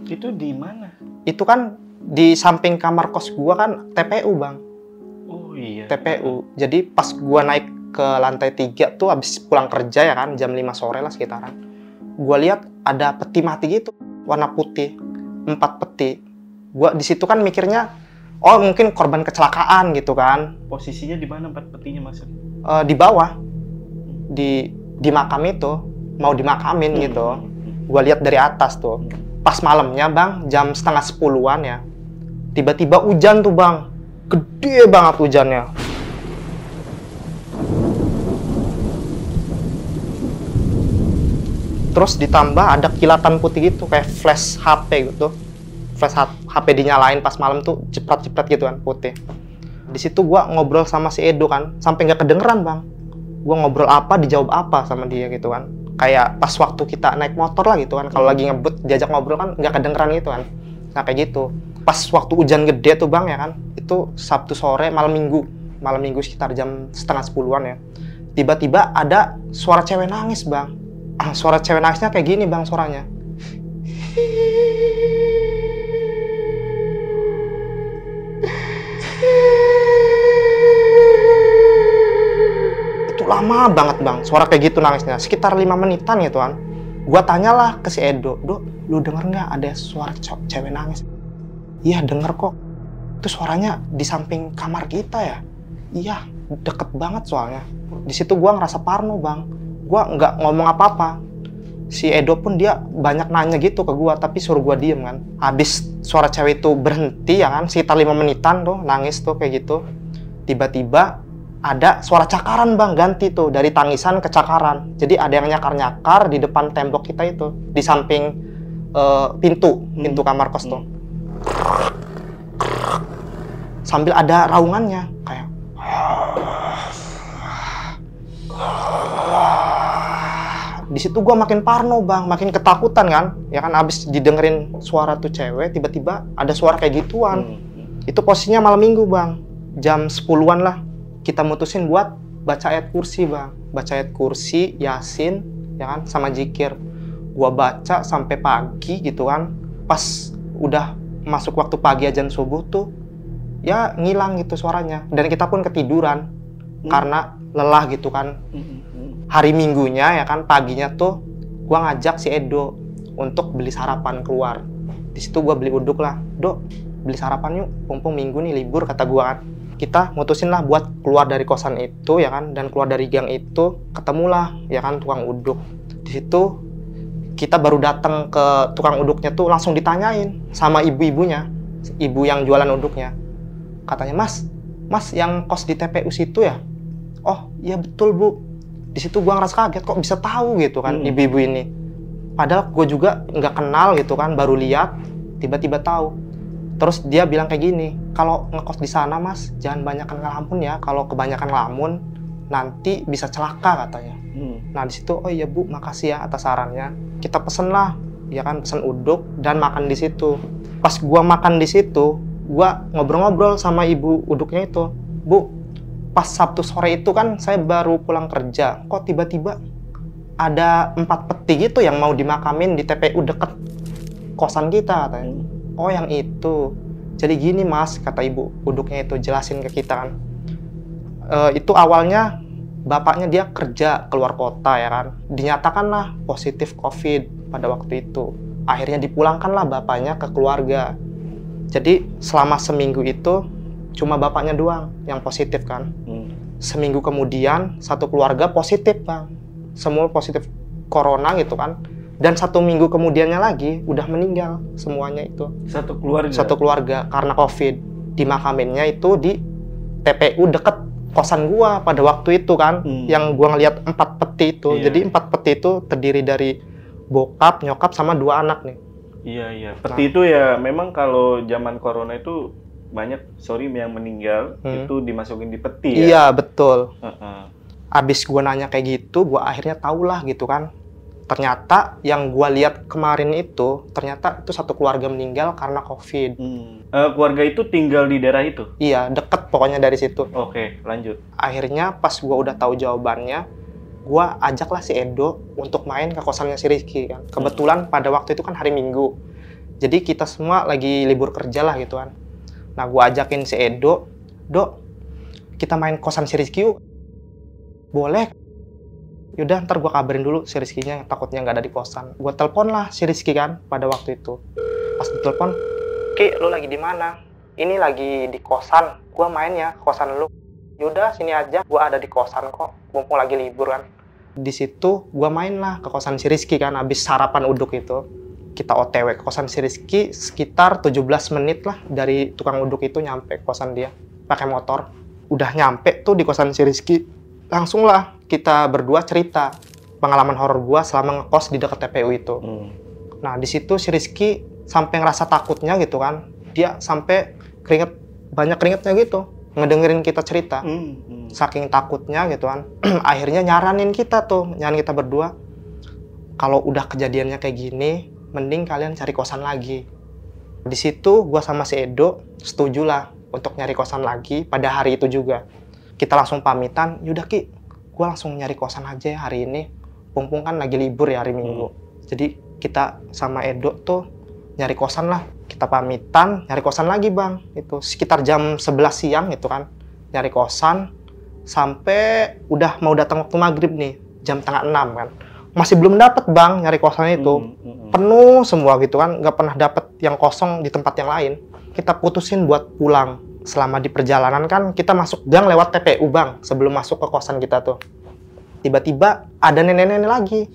Itu di mana? Itu kan di samping kamar kos gua kan TPU, Bang. Oh iya. TPU. Jadi pas gua naik ke lantai 3 tuh habis pulang kerja ya kan, jam 5 sore lah sekitaran. Gua lihat ada peti mati gitu, warna putih. 4 peti. Gua di situ kan mikirnya, mungkin korban kecelakaan gitu kan. Posisinya di mana 4 petinya maksudnya? Di bawah. Di makam itu, mau dimakamin gitu. Gua lihat dari atas tuh. Pas malamnya, Bang, jam setengah 10-an ya. Tiba-tiba hujan tuh, Bang. Gede banget hujannya. Terus ditambah ada kilatan putih gitu, kayak flash HP gitu. Flash HP dinyalain pas malam tuh, jepret-jepret gitu kan, putih. Di situ gua ngobrol sama si Edo kan, sampai nggak kedengeran, Bang. Gua ngobrol apa, dijawab apa sama dia gitu kan. Kayak pas waktu kita naik motor lah gitu kan, kalau lagi ngebut diajak ngobrol kan nggak kedengeran gitu kan. Nah kayak gitu. Pas waktu hujan gede tuh, Bang, ya kan, itu Sabtu sore malam minggu sekitar jam setengah 10-an ya, tiba-tiba ada suara cewek nangis, Bang. Suara cewek nangisnya kayak gini, Bang, suaranya. Itu lama banget, Bang, suara kayak gitu nangisnya, sekitar 5 menitan gitu kan. Gua tanyalah ke si Edo, lu denger nggak ada suara cewek nangis? Iya, denger kok. Itu suaranya di samping kamar kita ya? Iya, deket banget soalnya. Di situ gua ngerasa parno, Bang. Gua nggak ngomong apa-apa. Si Edo pun dia banyak nanya gitu ke gua, tapi suruh gua diem kan. Habis suara cewek itu berhenti ya kan, sekitar 5 menitan tuh, nangis tuh kayak gitu. Tiba-tiba ada suara cakaran, Bang, ganti tuh, dari tangisan ke cakaran. Jadi ada yang nyakar-nyakar di depan tembok kita itu, di samping pintu kamar kos tuh. Sambil ada raungannya kayak di situ gue makin parno, Bang, makin ketakutan kan ya kan. Abis didengerin suara tuh cewek, tiba-tiba ada suara kayak gituan. Itu posisinya malam minggu, Bang, jam 10-an lah. Kita mutusin buat baca ayat kursi, Bang, baca ayat kursi, Yasin ya kan, sama zikir. Gua baca sampai pagi gitu kan. Pas udah masuk waktu pagi azan subuh tuh ya ngilang gitu suaranya, dan kita pun ketiduran karena lelah gitu kan. Hari minggunya ya kan, paginya tuh gua ngajak si Edo untuk beli sarapan keluar. Di situ gua beli uduk lah, "Dok, beli sarapan yuk, mumpung minggu nih libur," kata gua kan. Kita mutusin lah buat keluar dari kosan itu ya kan, dan keluar dari gang itu ketemulah ya kan tukang uduk. Di situ kita baru datang ke tukang uduknya tuh langsung ditanyain sama ibu-ibunya, ibu yang jualan uduknya. Katanya, Mas yang kos di TPU situ ya?" "Oh iya betul, Bu." Di situ gua ngerasa kaget, kok bisa tahu gitu kan ibu-ibu ini. Padahal gue juga nggak kenal gitu kan, baru lihat, tiba-tiba tahu. Terus dia bilang kayak gini, "Kalau ngekos di sana, Mas, jangan banyakan ngelamun ya. Kalau kebanyakan ngelamun nanti bisa celaka," katanya. Nah di situ, "Oh iya, Bu, makasih ya atas sarannya." Kita pesen lah, ya kan, pesen uduk dan makan di situ. Pas gua makan di situ, gua ngobrol-ngobrol sama ibu uduknya itu. Bu, pas Sabtu sore itu kan saya baru pulang kerja, kok tiba-tiba ada 4 peti gitu yang mau dimakamin di TPU deket kosan kita katanya. Oh yang itu. Jadi gini mas, kata ibu uduknya itu jelasin ke kita kan. Itu awalnya bapaknya dia kerja keluar kota ya kan. Dinyatakanlah positif COVID pada waktu itu. Akhirnya dipulangkanlah bapaknya ke keluarga. Jadi selama seminggu itu cuma bapaknya doang yang positif kan. Seminggu kemudian satu keluarga positif bang. Semua positif corona gitu kan. Dan 1 minggu kemudiannya lagi udah meninggal semuanya itu. Satu keluarga? Satu keluarga karena COVID. Dimakaminnya itu di TPU deket kosan gua pada waktu itu kan. Yang gua ngeliat 4 peti itu. Jadi 4 peti itu terdiri dari bokap, nyokap sama 2 anak nih. Iya. Peti itu ya memang kalau zaman corona itu banyak yang meninggal itu dimasukin di peti ya? Iya betul. Abis gua nanya kayak gitu, gua akhirnya tahulah gitu kan. Ternyata yang gua lihat kemarin itu, ternyata itu 1 keluarga meninggal karena COVID. Keluarga itu tinggal di daerah itu? Iya, deket pokoknya dari situ. Oke, lanjut. Akhirnya pas gua udah tahu jawabannya, gua ajaklah si Edo untuk main ke kosannya si Rizky kan. Kebetulan pada waktu itu kan hari Minggu. Jadi kita semua lagi libur kerja lah gitu kan. Nah, gua ajakin si Edo, Dok, kita main kosan si Rizky yuk. Boleh. Yaudah, ntar gue kabarin dulu si Rizky-nya, takutnya nggak ada di kosan. Gue telepon lah si Rizky kan pada waktu itu. Pas ditelepon, Ki, lu lagi di mana? Ini lagi di kosan, gue main ya ke kosan lu. Yaudah, sini aja, gue ada di kosan kok, mumpung lagi libur kan. Di situ gue main lah ke kosan si Rizky kan, habis sarapan uduk itu. Kita OTW ke kosan si Rizky, sekitar 17 menit lah dari tukang uduk itu nyampe ke kosan dia, pakai motor. Udah nyampe tuh di kosan si Rizky, langsung lah kita berdua cerita pengalaman horor gua selama ngekos di dekat TPU itu. Nah di situ si Rizky sampai ngerasa takutnya gitu kan, dia sampai banyak keringetnya gitu ngedengerin kita cerita. Saking takutnya gitu kan. Akhirnya nyaranin kita berdua, kalau udah kejadiannya kayak gini, mending kalian cari kosan lagi. Di situ gua sama si Edo setuju lah untuk nyari kosan lagi pada hari itu juga. Kita langsung pamitan, yaudah Ki, gue langsung nyari kosan aja ya hari ini. Mumpung kan lagi libur ya hari Minggu. Jadi kita sama Edo tuh nyari kosan lah. Kita pamitan, nyari kosan lagi bang. Itu sekitar jam 11 siang gitu kan. Nyari kosan, sampai udah mau datang waktu maghrib nih, jam 5:30 kan. Masih belum dapet bang nyari kosan itu. Penuh semua gitu kan, nggak pernah dapet yang kosong di tempat yang lain. Kita putusin buat pulang. Selama di perjalanan kan kita masuk gang lewat TPU bang, sebelum masuk ke kosan kita tuh. Tiba-tiba ada nenek-nenek lagi.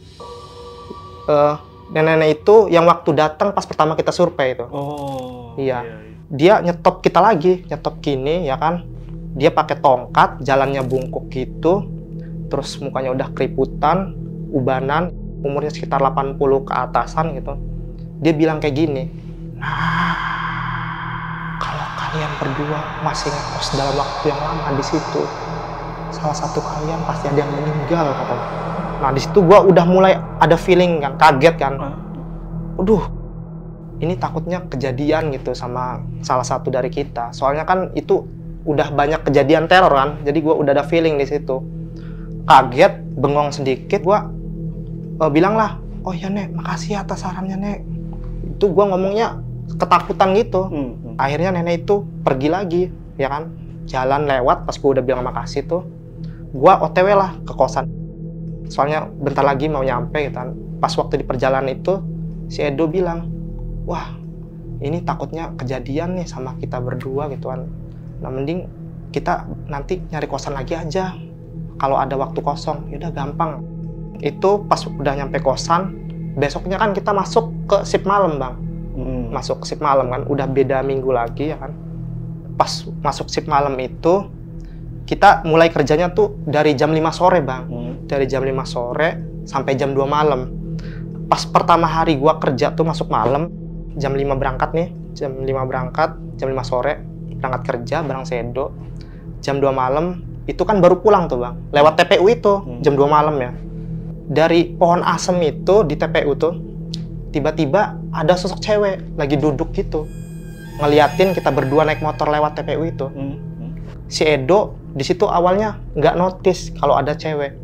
Nenek-nenek itu yang waktu datang pas pertama kita survei itu. Iya. Dia nyetop kita lagi, nyetop gini ya kan. Dia pakai tongkat, jalannya bungkuk gitu. Terus mukanya udah keriputan, ubanan, umurnya sekitar 80 ke atasan gitu. Dia bilang kayak gini, kalau kalian berdua masih ngekos dalam waktu yang lama di situ, salah satu kalian pasti ada yang meninggal katanya. Nah di situ gua udah mulai ada feeling kan, kaget kan. Aduh, ini takutnya kejadian gitu sama salah satu dari kita. Soalnya kan itu udah banyak kejadian teror kan, jadi gua udah ada feeling di situ. Kaget, bengong sedikit, gua bilang lah, oh ya Nek, makasih atas sarannya Nek. Itu gua ngomongnya ketakutan gitu. Akhirnya nenek itu pergi lagi, ya kan. Jalan lewat, pas gue udah bilang makasih tuh, gue OTW lah ke kosan. Soalnya bentar lagi mau nyampe gitu kan. Pas waktu di perjalanan itu, si Edo bilang, wah ini takutnya kejadian nih sama kita berdua gitu kan. Nah mending kita nanti nyari kosan lagi aja. Kalau ada waktu kosong, yaudah gampang. Itu pas udah nyampe kosan, besoknya kan kita masuk ke shift malam bang. Masuk shift malam kan, udah beda minggu lagi ya kan. Pas masuk shift malam itu, kita mulai kerjanya tuh dari jam 5 sore bang. Dari jam 5 sore sampai jam 2 malam. Pas pertama hari gua kerja tuh masuk malam, jam 5 berangkat nih. Jam 5 berangkat, jam 5 sore berangkat kerja bareng Sedo. Jam 2 malam, itu kan baru pulang tuh bang. Lewat TPU itu, jam 2 malam ya. Dari pohon asem itu di TPU tuh, tiba-tiba ada sosok cewek lagi duduk gitu ngeliatin kita berdua naik motor lewat TPU itu. Si Edo di situ awalnya nggak notice kalau ada cewek.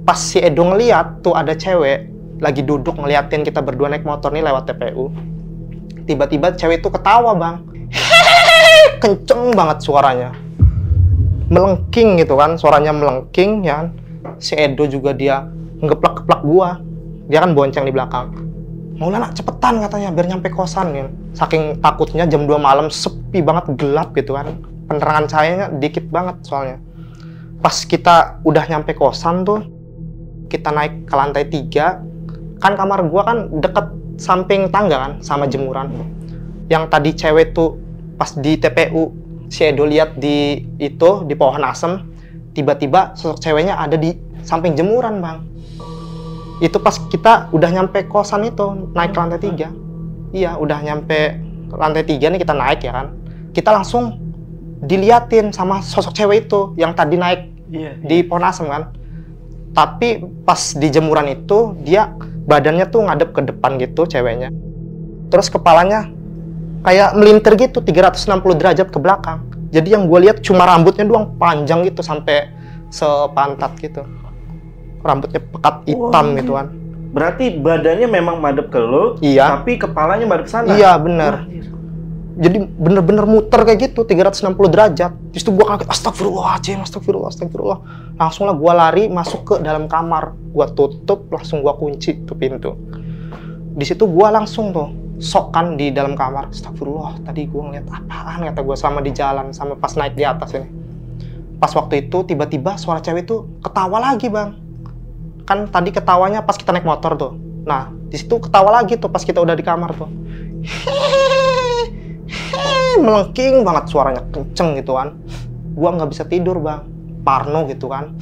Pas si Edo ngeliat tuh ada cewek lagi duduk ngeliatin kita berdua naik motor nih lewat TPU. Tiba-tiba cewek itu ketawa, Bang. Kenceng banget suaranya. Melengking gitu kan, suaranya melengking ya kan. Si Edo juga dia ngeplak-keplak gua. Dia kan bonceng di belakang. Maulana cepetan katanya biar nyampe kosan kan. Saking takutnya jam 2 malam sepi banget, gelap gitu kan. Penerangan cahayanya dikit banget soalnya. Pas kita udah nyampe kosan tuh, kita naik ke lantai 3. Kan kamar gua kan deket samping tangga kan sama jemuran. Yang tadi cewek tuh pas di TPU si Edo lihat di pohon asem, tiba-tiba sosok ceweknya ada di samping jemuran, Bang. Itu pas kita udah nyampe kosan itu, naik ke lantai 3. Iya, udah nyampe lantai 3 nih kita naik ya kan. Kita langsung diliatin sama sosok cewek itu yang tadi naik di pohon asem kan. Tapi pas di jemuran itu, dia badannya tuh ngadep ke depan gitu ceweknya. Terus kepalanya kayak melintir gitu, 360 derajat ke belakang. Jadi yang gue lihat cuma rambutnya doang panjang gitu sampai sepantat gitu. Rambutnya pekat hitam gitu kan. Berarti badannya memang madep ke lo, iya. Tapi kepalanya madep ke sana. Iya, bener. Jadi bener-bener muter kayak gitu, 360 derajat. Terus itu gue kaget, astagfirullahaladzim, astagfirullah. Langsung lah gue lari masuk ke dalam kamar. Gue tutup, langsung gue kunci tuh pintu. Di situ gue langsung tuh sok kan di dalam kamar. Astagfirullah, tadi gue ngeliat apaan kata gue selama di jalan, sama pas naik di atas ini. Pas waktu itu tiba-tiba suara cewek itu ketawa lagi, Bang. Kan tadi ketawanya pas kita naik motor tuh. Nah, di situ ketawa lagi tuh pas kita udah di kamar tuh. Melengking banget suaranya, kenceng gitu kan. Gua nggak bisa tidur, Bang. Parno gitu kan.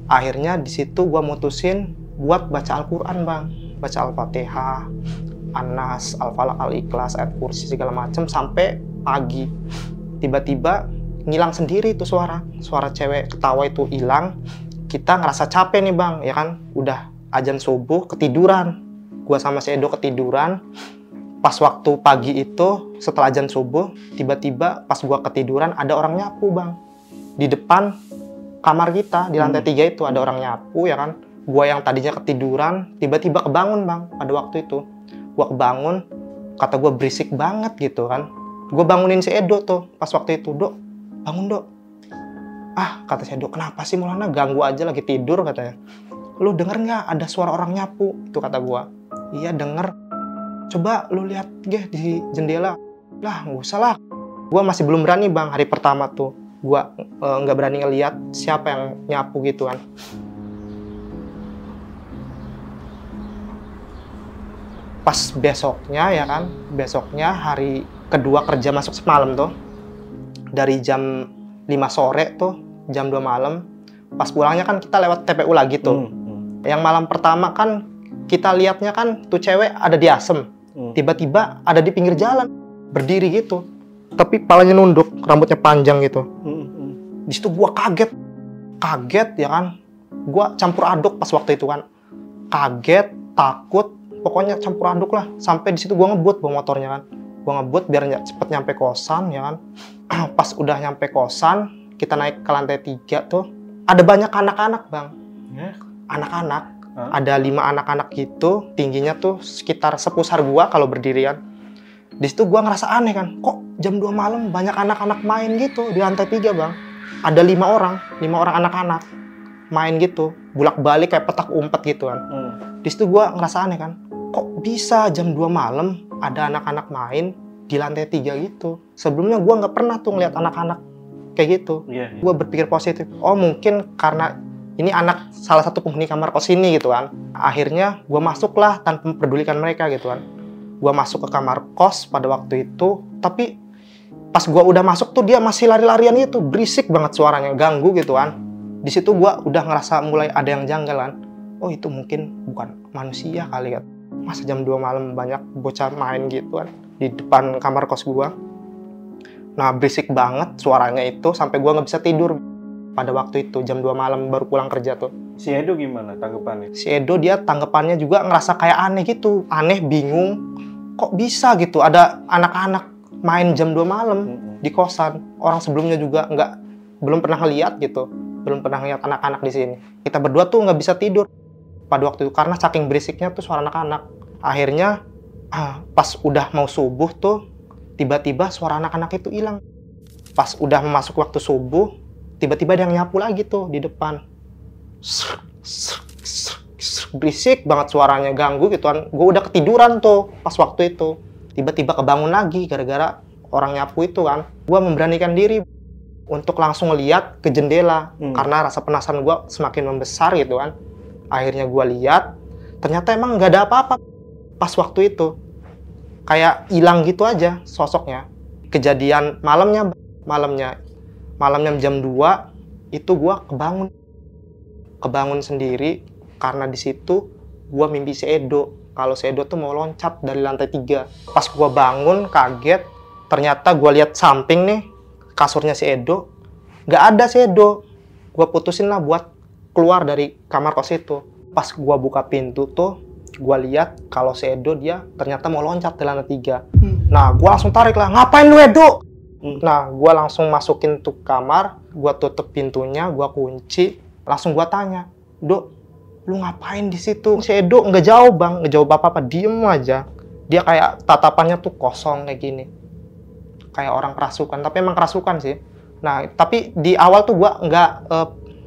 Akhirnya di situ gua mutusin buat baca Al-Qur'an, Bang. Baca Al-Fatihah, An-Nas, Al-Falaq, Al-Ikhlas, ayat kursi segala macem sampai pagi. Tiba-tiba ngilang sendiri tuh suara cewek ketawa itu hilang. Kita ngerasa capek nih, Bang, ya kan? Udah azan subuh, ketiduran. Gua sama si Edo ketiduran. Pas waktu pagi itu, setelah azan subuh, tiba-tiba pas gua ketiduran ada orang nyapu, Bang. Di depan kamar kita, di lantai 3 itu ada orang nyapu, ya kan? Gua yang tadinya ketiduran, tiba-tiba kebangun, Bang, pada waktu itu. Gua kebangun, kata gua berisik banget gitu kan. Gua bangunin si Edo tuh, pas waktu itu, "Dok, bangun, Dok." "Ah," kata si Edo, "kenapa sih Maulana, ganggu aja lagi tidur," katanya. "Lu denger nggak ada suara orang nyapu?" Itu kata gua. "Iya denger. Coba lu lihat deh di jendela." "Lah nggak usah lah." Gua masih belum berani, Bang, hari pertama tuh. Gua nggak berani ngeliat siapa yang nyapu gitu kan. Pas besoknya ya kan, besoknya hari kedua kerja masuk semalam tuh. Dari jam 5 sore tuh, jam 2 malam. Pas pulangnya kan kita lewat TPU lagi tuh. Yang malam pertama kan kita lihatnya kan tuh cewek ada di asem. Tiba-tiba ada di pinggir jalan, berdiri gitu. Tapi palanya nunduk, rambutnya panjang gitu. Di situ gua kaget ya kan. Gua campur aduk pas waktu itu kan. Kaget, takut, pokoknya campur aduk lah. Sampai di situ gua ngebut bawa motornya kan. Gua ngebut biar cepet nyampe kosan ya kan. Pas udah nyampe kosan, kita naik ke lantai 3 tuh. Ada banyak anak-anak, Bang. Anak-anak. Ada 5 anak-anak gitu, tingginya tuh sekitar sepusar gua kalau berdirian. Di situ gua ngerasa aneh kan, kok jam 2 malam banyak anak-anak main gitu di lantai 3, Bang. Ada 5 orang anak-anak main gitu, bulak-balik kayak petak umpet gitu kan. Di situ gua ngerasa aneh kan, kok bisa jam 2 malam ada anak-anak main di lantai 3 gitu. Sebelumnya gua nggak pernah tuh ngeliat anak-anak kayak gitu. Gua berpikir positif, oh mungkin karena ini anak salah satu penghuni kamar kos ini gitu kan. Akhirnya gue masuklah tanpa mempedulikan mereka gitu kan. Gue masuk ke kamar kos pada waktu itu. Tapi pas gue udah masuk tuh dia masih lari-larian gitu. Berisik banget suaranya, ganggu gitu kan. Di situ gue udah ngerasa mulai ada yang janggal kan. Oh itu mungkin bukan manusia kali ya. Masa jam 2 malam banyak bocah main gitu kan. Di depan kamar kos gue. Nah berisik banget suaranya itu sampai gue gak bisa tidur. Pada waktu itu jam 2 malam baru pulang kerja tuh. Si Edo gimana tanggapannya? Si Edo dia tanggapannya juga ngerasa kayak aneh gitu. Aneh, bingung. Kok bisa gitu ada anak-anak main jam 2 malam di kosan. Orang sebelumnya juga belum pernah ngeliat gitu. Belum pernah ngeliat anak-anak di sini. Kita berdua tuh nggak bisa tidur pada waktu itu karena saking berisiknya tuh suara anak-anak. Akhirnya pas udah mau subuh tuh tiba-tiba suara anak-anak itu hilang. Pas udah masuk waktu subuh, tiba-tiba ada yang nyapu lagi tuh di depan. Berisik banget suaranya, ganggu gitu kan. Gue udah ketiduran tuh pas waktu itu. Tiba-tiba kebangun lagi gara-gara orang nyapu itu kan. Gue memberanikan diri untuk langsung lihat ke jendela karena rasa penasaran gue semakin membesar gitu kan. Akhirnya gue lihat, ternyata emang nggak ada apa-apa pas waktu itu. Kayak hilang gitu aja sosoknya. Kejadian malamnya jam 2 itu gue kebangun sendiri karena di situ gue mimpi si Edo. Kalau si Edo tuh mau loncat dari lantai 3. Pas gue bangun kaget, ternyata gue lihat samping nih kasurnya si Edo, nggak ada si Edo. Gue putusin lah buat keluar dari kamar kos itu. Pas gue buka pintu tuh, gue lihat kalau si Edo dia ternyata mau loncat dari lantai 3. Nah, gue langsung tarik lah, ngapain lu Edo? Nah, gue langsung masukin tuh kamar, gue tutup pintunya, gue kunci, langsung gue tanya, Do, lu ngapain di situ? Si Edo nggak jawab bang, nggak jawab apa-apa, diem aja. Dia kayak tatapannya tuh kosong kayak gini, kayak orang kerasukan. Tapi emang kerasukan sih. Nah, tapi di awal tuh gue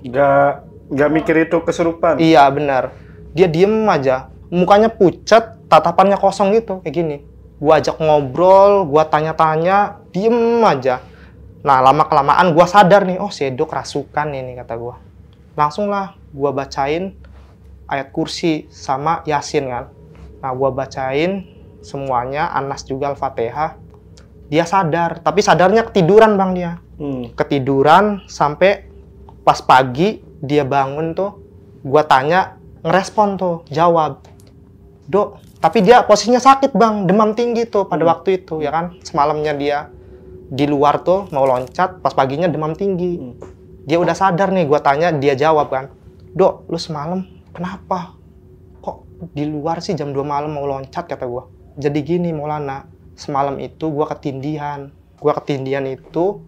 nggak mikir itu kesurupan. Iya benar. Dia diem aja, mukanya pucat, tatapannya kosong gitu kayak gini. Gue ajak ngobrol, gue tanya-tanya, diem aja. Nah, lama-kelamaan gue sadar nih, oh si Edo kerasukan ini kata gue. Langsung lah gue bacain ayat kursi sama Yasin kan. Nah, gue bacain semuanya, Anas juga Al-Fatihah. Dia sadar, tapi sadarnya ketiduran bang dia. Ketiduran sampai pas pagi dia bangun tuh, gue tanya, ngerespon tuh, jawab. Dok, tapi dia posisinya sakit bang, demam tinggi tuh pada waktu itu ya kan. Semalamnya dia di luar tuh mau loncat, pas paginya demam tinggi. Dia udah sadar nih, gue tanya, dia jawab kan, Dok, lu semalam kenapa? Kok di luar sih jam 2 malam mau loncat kata gue. Jadi gini Maulana, semalam itu gue ketindihan. Gue ketindihan itu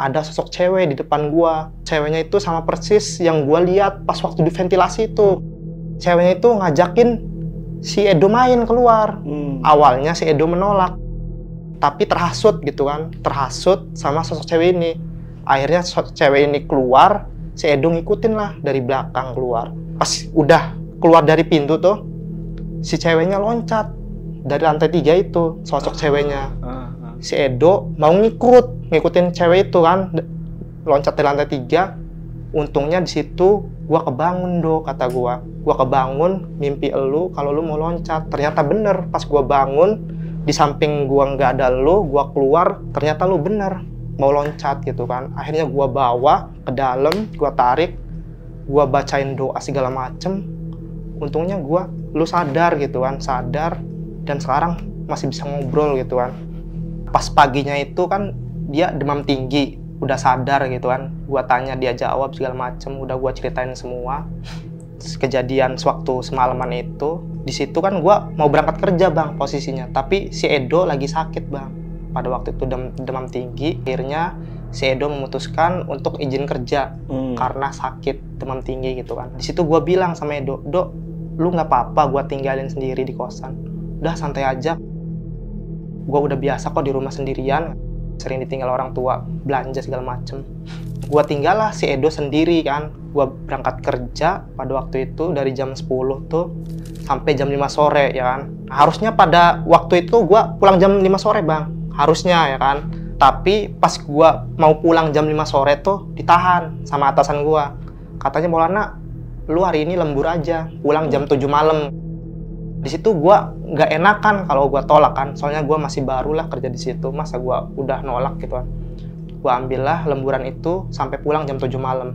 ada sosok cewek di depan gue. Ceweknya itu sama persis yang gue lihat pas waktu di ventilasi itu. Ceweknya itu ngajakin si Edo main keluar. Awalnya si Edo menolak, tapi terhasut gitu kan, terhasut sama sosok cewek ini. Akhirnya cewek ini keluar, si Edo ngikutin lah dari belakang keluar. Pas udah keluar dari pintu tuh, si ceweknya loncat dari lantai 3 itu, sosok ceweknya. Si Edo mau ngikutin cewek itu kan, loncat dari lantai 3. Untungnya di situ gua kebangun kata gua kebangun mimpi elu kalau lu mau loncat. Ternyata bener, pas gua bangun di samping gua nggak ada lu, gua keluar ternyata lu bener mau loncat gitu kan. Akhirnya gua bawa ke dalam, gua tarik, gua bacain doa segala macem. Untungnya lu sadar gitu kan, sadar dan sekarang masih bisa ngobrol gitu kan. Pas paginya itu kan dia demam tinggi, udah sadar gitu kan. Gua tanya, dia jawab segala macem, udah gua ceritain semua kejadian sewaktu semalaman itu. Di situ kan gua mau berangkat kerja bang posisinya, tapi si Edo lagi sakit bang. Pada waktu itu demam tinggi. Akhirnya si Edo memutuskan untuk izin kerja karena sakit demam tinggi gitu kan. Di situ gua bilang sama Edo, Dok, lu nggak apa-apa gua tinggalin sendiri di kosan. Udah santai aja. Gua udah biasa kok di rumah sendirian. Sering ditinggal orang tua, belanja segala macem. Gua tinggal lah si Edo sendiri kan. Gua berangkat kerja pada waktu itu dari jam 10 tuh sampai jam 5 sore ya kan. Harusnya pada waktu itu gua pulang jam 5 sore bang, harusnya ya kan. Tapi pas gua mau pulang jam 5 sore tuh ditahan sama atasan gua. Katanya, Maulana, lu hari ini lembur aja, pulang jam 7 malam. Di situ gua nggak enakan kalau gua tolak kan, soalnya gua masih baru lah kerja di situ, masa gua udah nolak gitu kan. Gua ambillah lemburan itu sampai pulang jam 7 malam.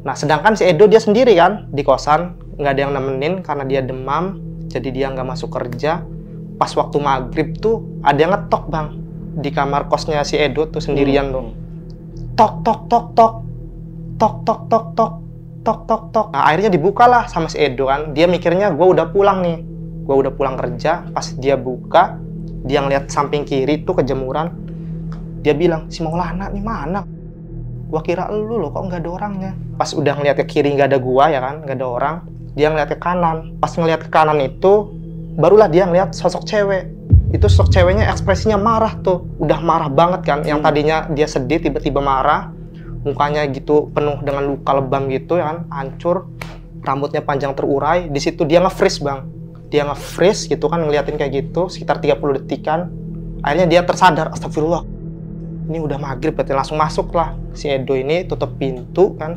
Nah, sedangkan si Edo dia sendiri kan di kosan, nggak ada yang nemenin karena dia demam, jadi dia nggak masuk kerja. Pas waktu maghrib tuh ada yang ngetok bang di kamar kosnya si Edo tuh sendirian tuh. Tok tok tok tok tok tok tok tok tok tok tok. Nah, akhirnya dibukalah sama si Edo kan. Dia mikirnya gue udah pulang nih, gue udah pulang kerja. Pas dia buka, dia ngeliat samping kiri tuh kejemuran, Dia bilang, si Maulana nih mana? Gua kira lu loh, kok nggak ada orangnya. Pas udah ngeliat ke kiri nggak ada gua ya kan, nggak ada orang. Dia ngeliat ke kanan. Pas ngeliat ke kanan itu, barulah dia ngeliat sosok cewek. Itu sosok ceweknya ekspresinya marah tuh. Udah marah banget kan. Yang tadinya dia sedih, tiba-tiba marah. Mukanya gitu penuh dengan luka lebam gitu ya kan, hancur. Rambutnya panjang terurai. Di situ dia nge-freeze bang. Dia nge-freeze gitu kan, ngeliatin kayak gitu. Sekitar 30 detikan. Akhirnya dia tersadar, astagfirullah. Ini udah maghrib, berarti langsung masuk lah. Si Edo ini tutup pintu kan.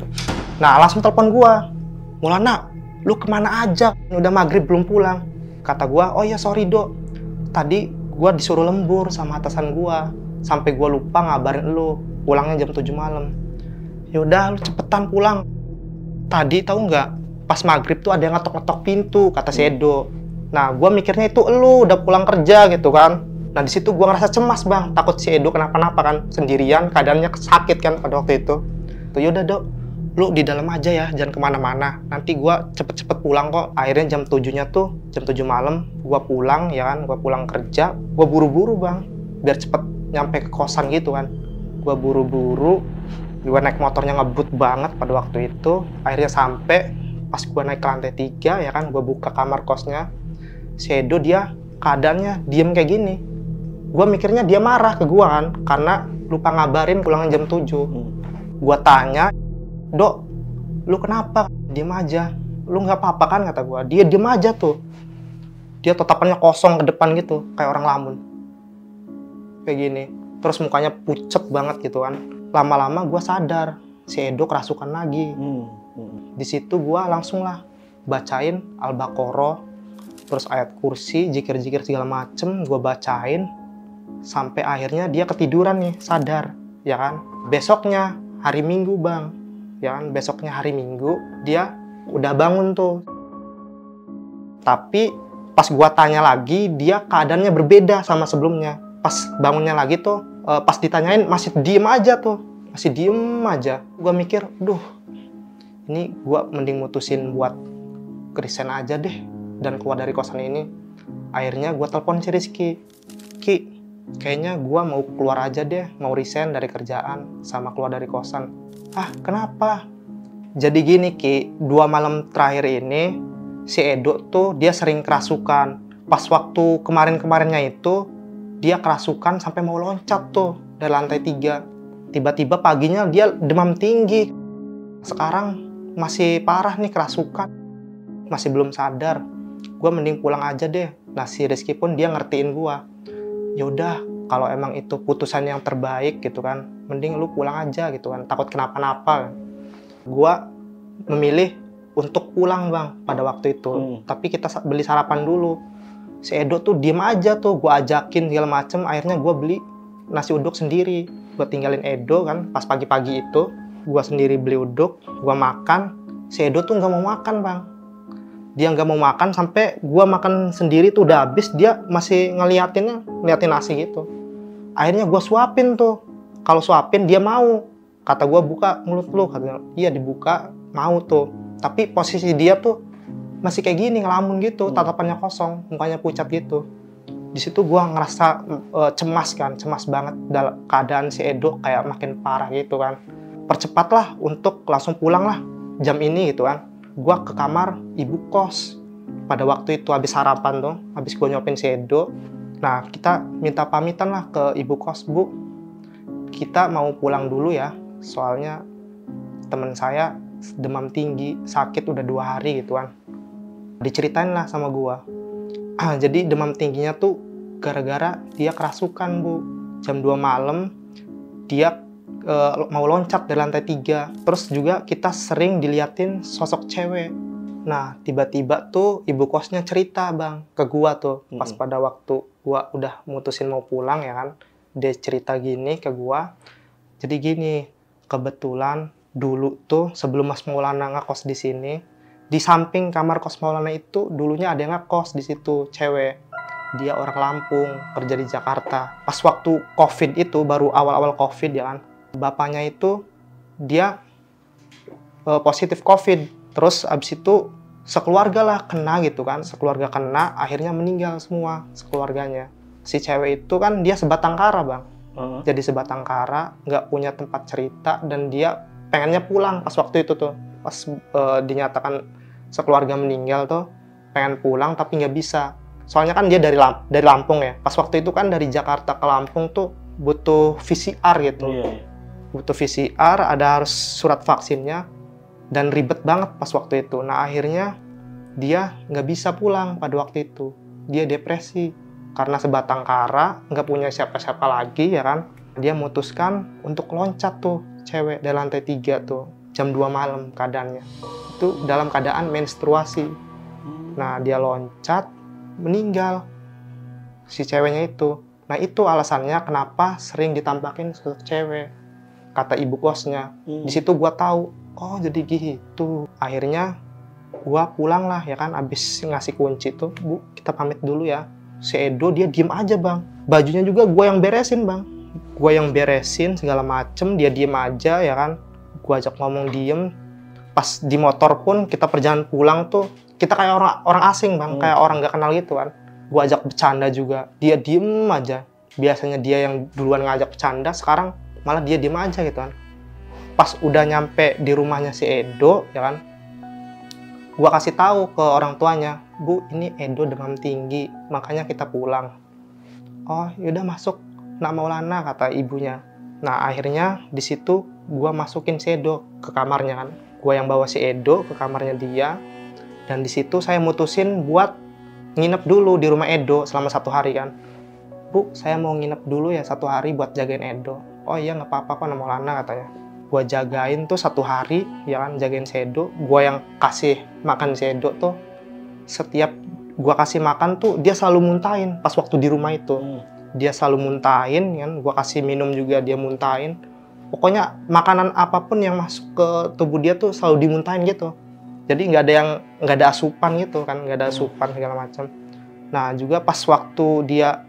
Nah langsung telepon gua. Maulana, lu kemana aja? Udah maghrib belum pulang. Kata gua, oh iya sorry Dok. Tadi gua disuruh lembur sama atasan gua. Sampai gua lupa ngabarin lu. Pulangnya jam 7 malam. Yaudah lu cepetan pulang. Tadi tahu nggak? Pas maghrib tuh ada yang ngetok-ngetok pintu, kata si Edo. Nah gua mikirnya itu lu udah pulang kerja gitu kan. Nah di situ gue ngerasa cemas bang, takut si Edo kenapa-napa kan, sendirian, keadaannya sakit kan pada waktu itu. Tuh yaudah Dok, lu di dalam aja ya, jangan kemana-mana. Nanti gue cepet-cepet pulang kok. Akhirnya jam 7-nya tuh, jam 7 malam, gue pulang ya kan, gue pulang kerja. Gue buru-buru bang, biar cepet nyampe ke kosan gitu kan. Gue buru-buru, gue naik motornya ngebut banget pada waktu itu. Akhirnya sampai, pas gue naik ke lantai 3 ya kan, gue buka kamar kosnya. Si Edo dia keadaannya diem kayak gini. Gue mikirnya dia marah ke gue kan, karena lupa ngabarin pulangnya jam 7. Gue tanya, Dok, lu kenapa? Diem aja. Lu nggak apa-apa kan, kata gue. Dia diem aja tuh. Dia tatapannya kosong ke depan gitu, kayak orang lamun. Kayak gini. Terus mukanya pucet banget gitu kan. Lama-lama gue sadar, si Edo kerasukan lagi. Di situ gue langsung lah bacain Al-Baqarah, terus ayat kursi, zikir-zikir segala macem, gue bacain. Sampai akhirnya dia ketiduran nih, sadar, ya kan. Besoknya, hari Minggu bang, ya kan, besoknya hari Minggu, dia udah bangun tuh. Tapi pas gua tanya lagi, dia keadaannya berbeda sama sebelumnya. Pas bangunnya lagi tuh, pas ditanyain masih diem aja tuh, masih diem aja. Gua mikir, duh, ini gua mending mutusin buat resign aja deh, dan keluar dari kosan ini. Akhirnya gua telepon si Rizky. Ki, kayaknya gue mau keluar aja deh, mau resign dari kerjaan sama keluar dari kosan. Ah, kenapa? Jadi gini Ki, 2 malam terakhir ini si Edo tuh dia sering kerasukan. Pas waktu kemarin-kemarinnya itu dia kerasukan sampai mau loncat tuh dari lantai 3. Tiba-tiba paginya dia demam tinggi. Sekarang masih parah nih kerasukan, masih belum sadar. Gue mending pulang aja deh. Nah si Rizky pun dia ngertiin gue. Yaudah, kalau emang itu putusan yang terbaik gitu kan, mending lu pulang aja gitu kan, takut kenapa-napa. Gua memilih untuk pulang bang pada waktu itu. Tapi kita beli sarapan dulu. Si Edo tuh diem aja tuh, gua ajakin segala macem. Akhirnya gua beli nasi uduk sendiri. Gua tinggalin Edo kan, pas pagi-pagi itu gua sendiri beli uduk, gua makan. Si Edo tuh nggak mau makan bang. Dia nggak mau makan sampai gue makan sendiri tuh udah habis, dia masih ngeliatin nasi gitu. Akhirnya gue suapin tuh. Kalau suapin dia mau. Kata gue, buka mulut lu. Katanya, iya dibuka, mau tuh. Tapi posisi dia tuh masih kayak gini, ngelamun gitu, tatapannya kosong, mukanya pucat gitu. Di situ gue ngerasa cemas kan, cemas banget. Dalam keadaan si Edo kayak makin parah gitu kan. Percepatlah untuk langsung pulang lah jam ini gitu kan. Gue ke kamar ibu kos. Pada waktu itu habis sarapan tuh, habis gue nyopin si Edo. Nah, kita minta pamitan lah ke ibu kos. Bu, kita mau pulang dulu ya. Soalnya teman saya demam tinggi, sakit udah 2 hari gitu kan. Diceritain lah sama gue. Jadi demam tingginya tuh gara-gara dia kerasukan bu. Jam 2 malam dia mau loncat dari lantai 3. Terus juga kita sering diliatin sosok cewek. Nah tiba-tiba tuh ibu kosnya cerita bang ke gua tuh pas pada waktu gua udah mutusin mau pulang ya kan. Dia cerita gini ke gua. Jadi gini, kebetulan dulu tuh sebelum Mas Maulana ngekos di sini, di samping kamar kos Maulana itu dulunya ada yang ngekos di situ, cewek. Dia orang Lampung, kerja di Jakarta. Pas waktu COVID itu, baru awal-awal COVID ya kan, bapaknya itu dia positif COVID. Terus abis itu sekeluarga lah kena gitu kan, sekeluarga kena, akhirnya meninggal semua sekeluarganya. Si cewek itu kan dia sebatang kara bang. jadi sebatang kara, nggak punya tempat cerita, dan dia pengennya pulang pas waktu itu tuh, pas dinyatakan sekeluarga meninggal tuh, pengen pulang tapi nggak bisa. Soalnya kan dia dari Lampung ya, pas waktu itu kan dari Jakarta ke Lampung tuh butuh VCR gitu. Butuh VCR, ada harus surat vaksinnya, dan ribet banget pas waktu itu. Nah akhirnya dia nggak bisa pulang pada waktu itu, dia depresi karena sebatang kara, nggak punya siapa-siapa lagi ya kan. Dia memutuskan untuk loncat tuh cewek dari lantai 3 tuh jam 2 malam keadaannya, itu dalam keadaan menstruasi. Nah dia loncat, meninggal si ceweknya itu. Nah itu alasannya kenapa sering ditampakin ke cewek, kata ibu kosnya. Di situ gua tahu, oh jadi gitu. Akhirnya gua pulang lah ya kan, abis ngasih kunci tuh, Bu kita pamit dulu ya. Si Edo dia diem aja bang, bajunya juga gua yang beresin bang, gua yang beresin segala macem, dia diem aja ya kan. Gua ajak ngomong diem. Pas di motor pun kita perjalanan pulang tuh kita kayak orang asing bang, kayak orang nggak kenal gitu kan. Gua ajak bercanda juga, dia diem aja. Biasanya dia yang duluan ngajak bercanda, sekarang malah dia diem aja gitu kan. Pas udah nyampe di rumahnya si Edo ya kan, gua kasih tahu ke orang tuanya, Bu ini Edo demam tinggi makanya kita pulang. Oh yaudah masuk Nak Maulana, kata ibunya. Nah akhirnya di situ gua masukin si Edo ke kamarnya kan, gua yang bawa si Edo ke kamarnya dia. Dan di situ saya mutusin buat nginep dulu di rumah Edo selama 1 hari kan. Bu, saya mau nginep dulu ya 1 hari buat jagain Edo. Oh iya nggak apa-apa kok Nak Maulana, katanya. Gua jagain tuh 1 hari ya kan, jagain si Edo. Gua yang kasih makan si Edo tuh. Setiap gua kasih makan tuh dia selalu muntahin pas waktu di rumah itu. Dia selalu muntahin kan, gua kasih minum juga dia muntahin. Pokoknya makanan apapun yang masuk ke tubuh dia tuh selalu dimuntahin gitu. Jadi nggak ada asupan gitu kan, nggak ada asupan segala macam. Nah juga pas waktu dia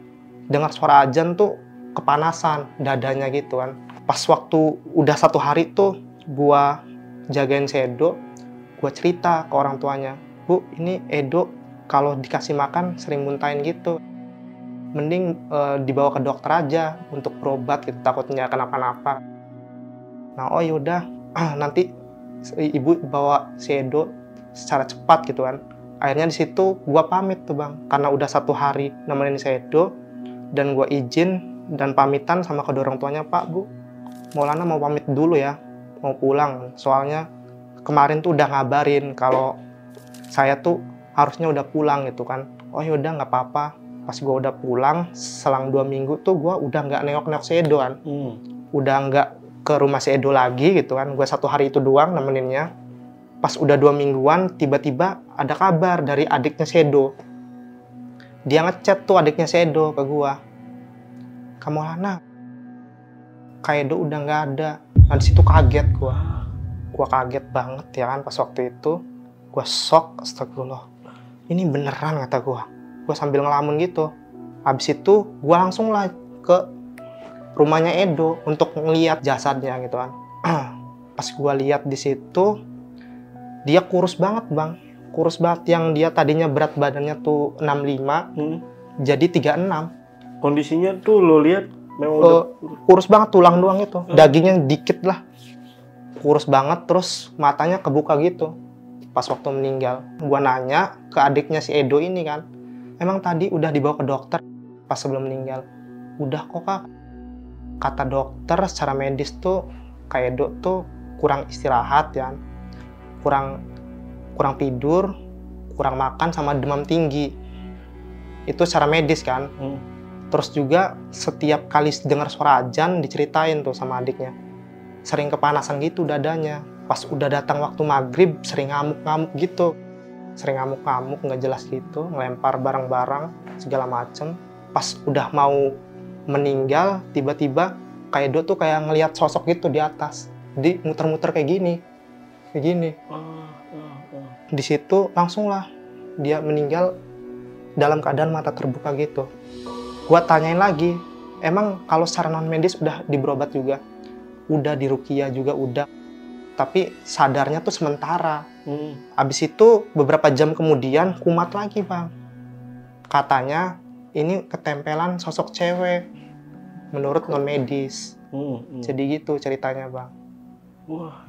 dengar suara azan tuh kepanasan dadanya gitu kan. Pas waktu udah 1 hari tuh gua jagain si Edo, gua cerita ke orang tuanya, Bu ini Edo kalau dikasih makan sering muntahin gitu, mending dibawa ke dokter aja untuk berobat gitu, takutnya kenapa-napa. Nah oh yaudah nanti ibu bawa si Edo secara cepat gitu kan. Akhirnya di situ gua pamit tuh bang, karena udah 1 hari nemenin si Edo, dan gua izin dan pamitan sama kedua orang tuanya, Pak Bu Maulana mau pamit dulu ya, mau pulang, soalnya kemarin tuh udah ngabarin kalau saya tuh harusnya udah pulang gitu kan. Oh yaudah nggak apa-apa. Pas gua udah pulang selang 2 minggu tuh gua udah nggak nengok-nengok si Edo kan. Udah nggak ke rumah si Edo lagi gitu kan. Gue 1 hari itu doang nemeninnya. Pas udah 2 mingguan, tiba-tiba ada kabar dari adiknya si Edo. Dia ngechat tuh adiknya si Edo ke gue, Kak Maulana, Kak Edo udah nggak ada. Nah disitu kaget gue. Gue kaget banget ya kan pas waktu itu. Gue shock, astagfirullah. Ini beneran kata gue. Gue sambil ngelamun gitu. Habis itu gue langsung lah ke rumahnya Edo untuk ngeliat jasadnya gitu kan. Pas gua lihat di situ, dia kurus banget bang, kurus banget, yang dia tadinya berat badannya tuh 65 jadi 36. Kondisinya tuh lo lihat memang kurus banget, tulang doang itu, dagingnya dikit lah, kurus banget, terus matanya kebuka gitu. Pas waktu meninggal, gua nanya ke adiknya si Edo ini kan, emang tadi udah dibawa ke dokter pas sebelum meninggal? Udah kok kak. Kata dokter secara medis tuh Kak Edo tuh kurang istirahat ya, kurang tidur, kurang makan, sama demam tinggi. Itu secara medis kan. Terus juga setiap kali dengar suara azan diceritain tuh sama adiknya, sering kepanasan gitu dadanya. Pas udah datang waktu maghrib sering ngamuk-ngamuk gitu, sering ngamuk-ngamuk nggak jelas gitu, ngelempar barang-barang segala macem. Pas udah mau meninggal, tiba-tiba Kak Edo tuh kayak ngelihat sosok gitu di atas, di muter-muter kayak gini. Di situ langsung lah dia meninggal dalam keadaan mata terbuka gitu. Gua tanyain lagi, emang kalau secara non medis udah berobat juga? Udah diruqyah juga udah, tapi sadarnya tuh sementara. Abis itu beberapa jam kemudian kumat lagi bang. Katanya ini ketempelan sosok cewek. menurut non medis. Jadi gitu ceritanya Bang. Wah,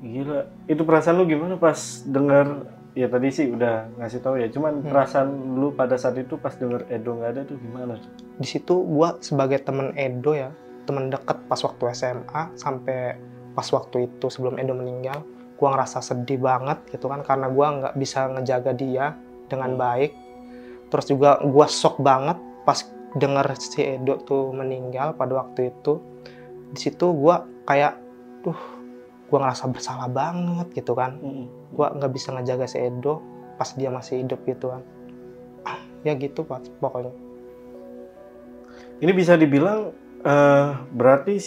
gila. Itu perasaan lu gimana pas denger? Ya tadi sih udah ngasih tahu ya. Cuman perasaan lu pada saat itu pas denger Edo nggak ada tuh gimana? Di situ gua sebagai temen Edo ya, temen deket pas waktu SMA sampai pas waktu itu sebelum Edo meninggal, gua ngerasa sedih banget gitu kan, karena gua nggak bisa ngejaga dia dengan baik. Terus juga gua shock banget pas denger si Edo tuh meninggal pada waktu itu. Di situ gua kayak gue ngerasa bersalah banget gitu kan. Gue nggak bisa ngejaga si Edo pas dia masih hidup gitu kan. Ya gitu Pak, pokoknya. Ini bisa dibilang berarti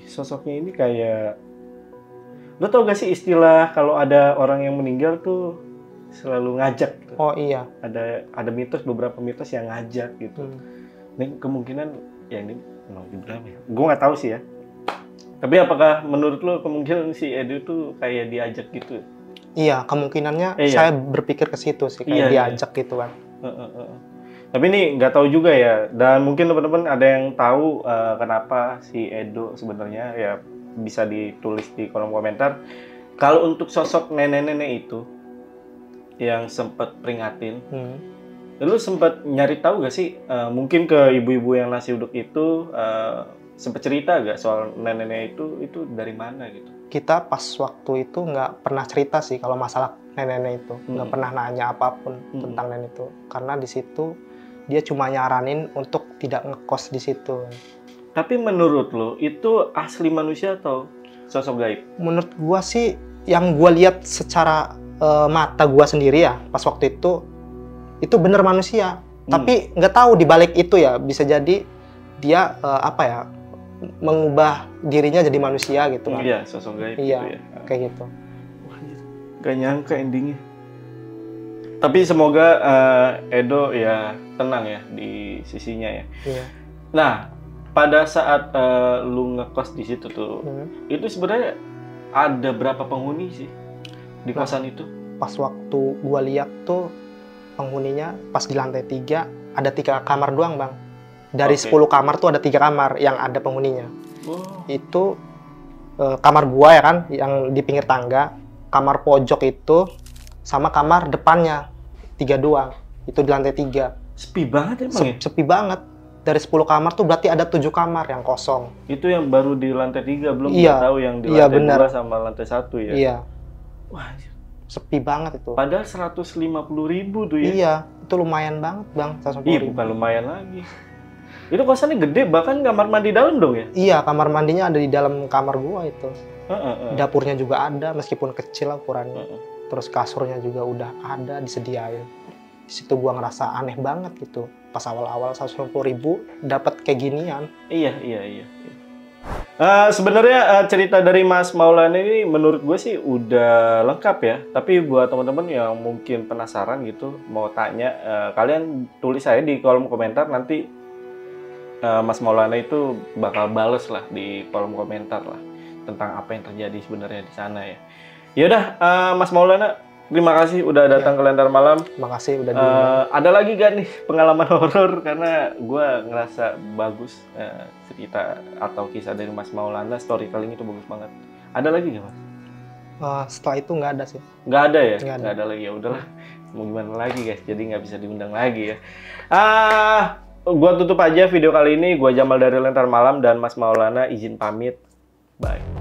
sosoknya ini kayak, lo tau gak sih istilah kalau ada orang yang meninggal tuh selalu ngajak gitu. Oh iya. Ada beberapa mitos yang ngajak gitu. Ini kemungkinan ya ini emang dibilang ya. Gue nggak tahu sih ya. Tapi apakah menurut lo kemungkinan si Edo tuh kayak diajak gitu? Iya, kemungkinannya saya berpikir ke situ sih, kayak diajak gitu kan. Tapi ini nggak tahu juga ya, dan mungkin teman-teman ada yang tahu kenapa si Edo sebenarnya, ya bisa ditulis di kolom komentar. Kalau untuk sosok nenek-nenek itu yang sempat peringatin, lu sempat nyari tahu gak sih, mungkin ke ibu-ibu yang nasi uduk itu, sempat cerita gak soal nenek-nenek itu dari mana gitu? Kita pas waktu itu nggak pernah cerita sih kalau masalah nenek-nenek itu, nggak pernah nanya apapun tentang nenek itu, karena di situ dia cuma nyaranin untuk tidak ngekos di situ. Tapi menurut lo itu asli manusia atau sosok gaib? Menurut gua sih, yang gua lihat secara mata gua sendiri ya, pas waktu itu bener manusia. Tapi nggak tahu di balik itu ya, bisa jadi dia mengubah dirinya jadi manusia gitu kan. Iya, sosok gaib iya, gitu ya. Kayak gitu. Gak nyangka endingnya. Tapi semoga Edo ya tenang ya di sisinya ya. Iya. Nah, pada saat lu ngekos di situ tuh, itu sebenarnya ada berapa penghuni sih di kosan itu? Pas waktu gua lihat tuh penghuninya pas di lantai 3 ada 3 kamar doang Bang. Dari 10 kamar tuh ada 3 kamar yang ada penghuninya. Itu kamar gua ya kan, yang di pinggir tangga, kamar pojok itu, sama kamar depannya 3 doang. Itu di lantai 3. Sepi banget emang ya? Sepi banget. Dari 10 kamar tuh berarti ada 7 kamar yang kosong. Itu yang baru di lantai 3, belum tahu yang di iya, lantai bener. 2 sama lantai 1 ya? Iya. Wah, sepi banget itu. Padahal 150.000 tuh ya? Iya, itu lumayan banget Bang, 150.000. Iya, bukan lumayan lagi. Itu kosannya gede, bahkan kamar mandi dalam dong ya? Iya, kamar mandinya ada di dalam kamar gua itu. Dapurnya juga ada, meskipun kecil ukurannya. Terus kasurnya juga udah ada, disediain. Di situ gua ngerasa aneh banget gitu. Pas awal-awal 150.000 dapat kayak ginian. Iya. Sebenarnya cerita dari Mas Maulana ini menurut gue sih udah lengkap ya. Tapi buat teman-teman yang mungkin penasaran gitu, mau tanya, kalian tulis saya di kolom komentar, nanti Mas Maulana itu bakal bales lah di kolom komentar lah tentang apa yang terjadi sebenarnya di sana ya. Yaudah, Mas Maulana, terima kasih udah datang ke Lentera Malam. Makasih udah diundang. Ada lagi gak nih pengalaman horor, karena gue ngerasa bagus cerita atau kisah dari Mas Maulana, storytelling itu bagus banget. Ada lagi gak Mas? Setelah itu nggak ada sih. Nggak ada ya? Nggak ada lagi, ya udahlah. Mau gimana lagi guys, jadi nggak bisa diundang lagi ya. Gua tutup aja video kali ini. Gua Jamal dari Lentera Malam dan Mas Maulana izin pamit. Bye.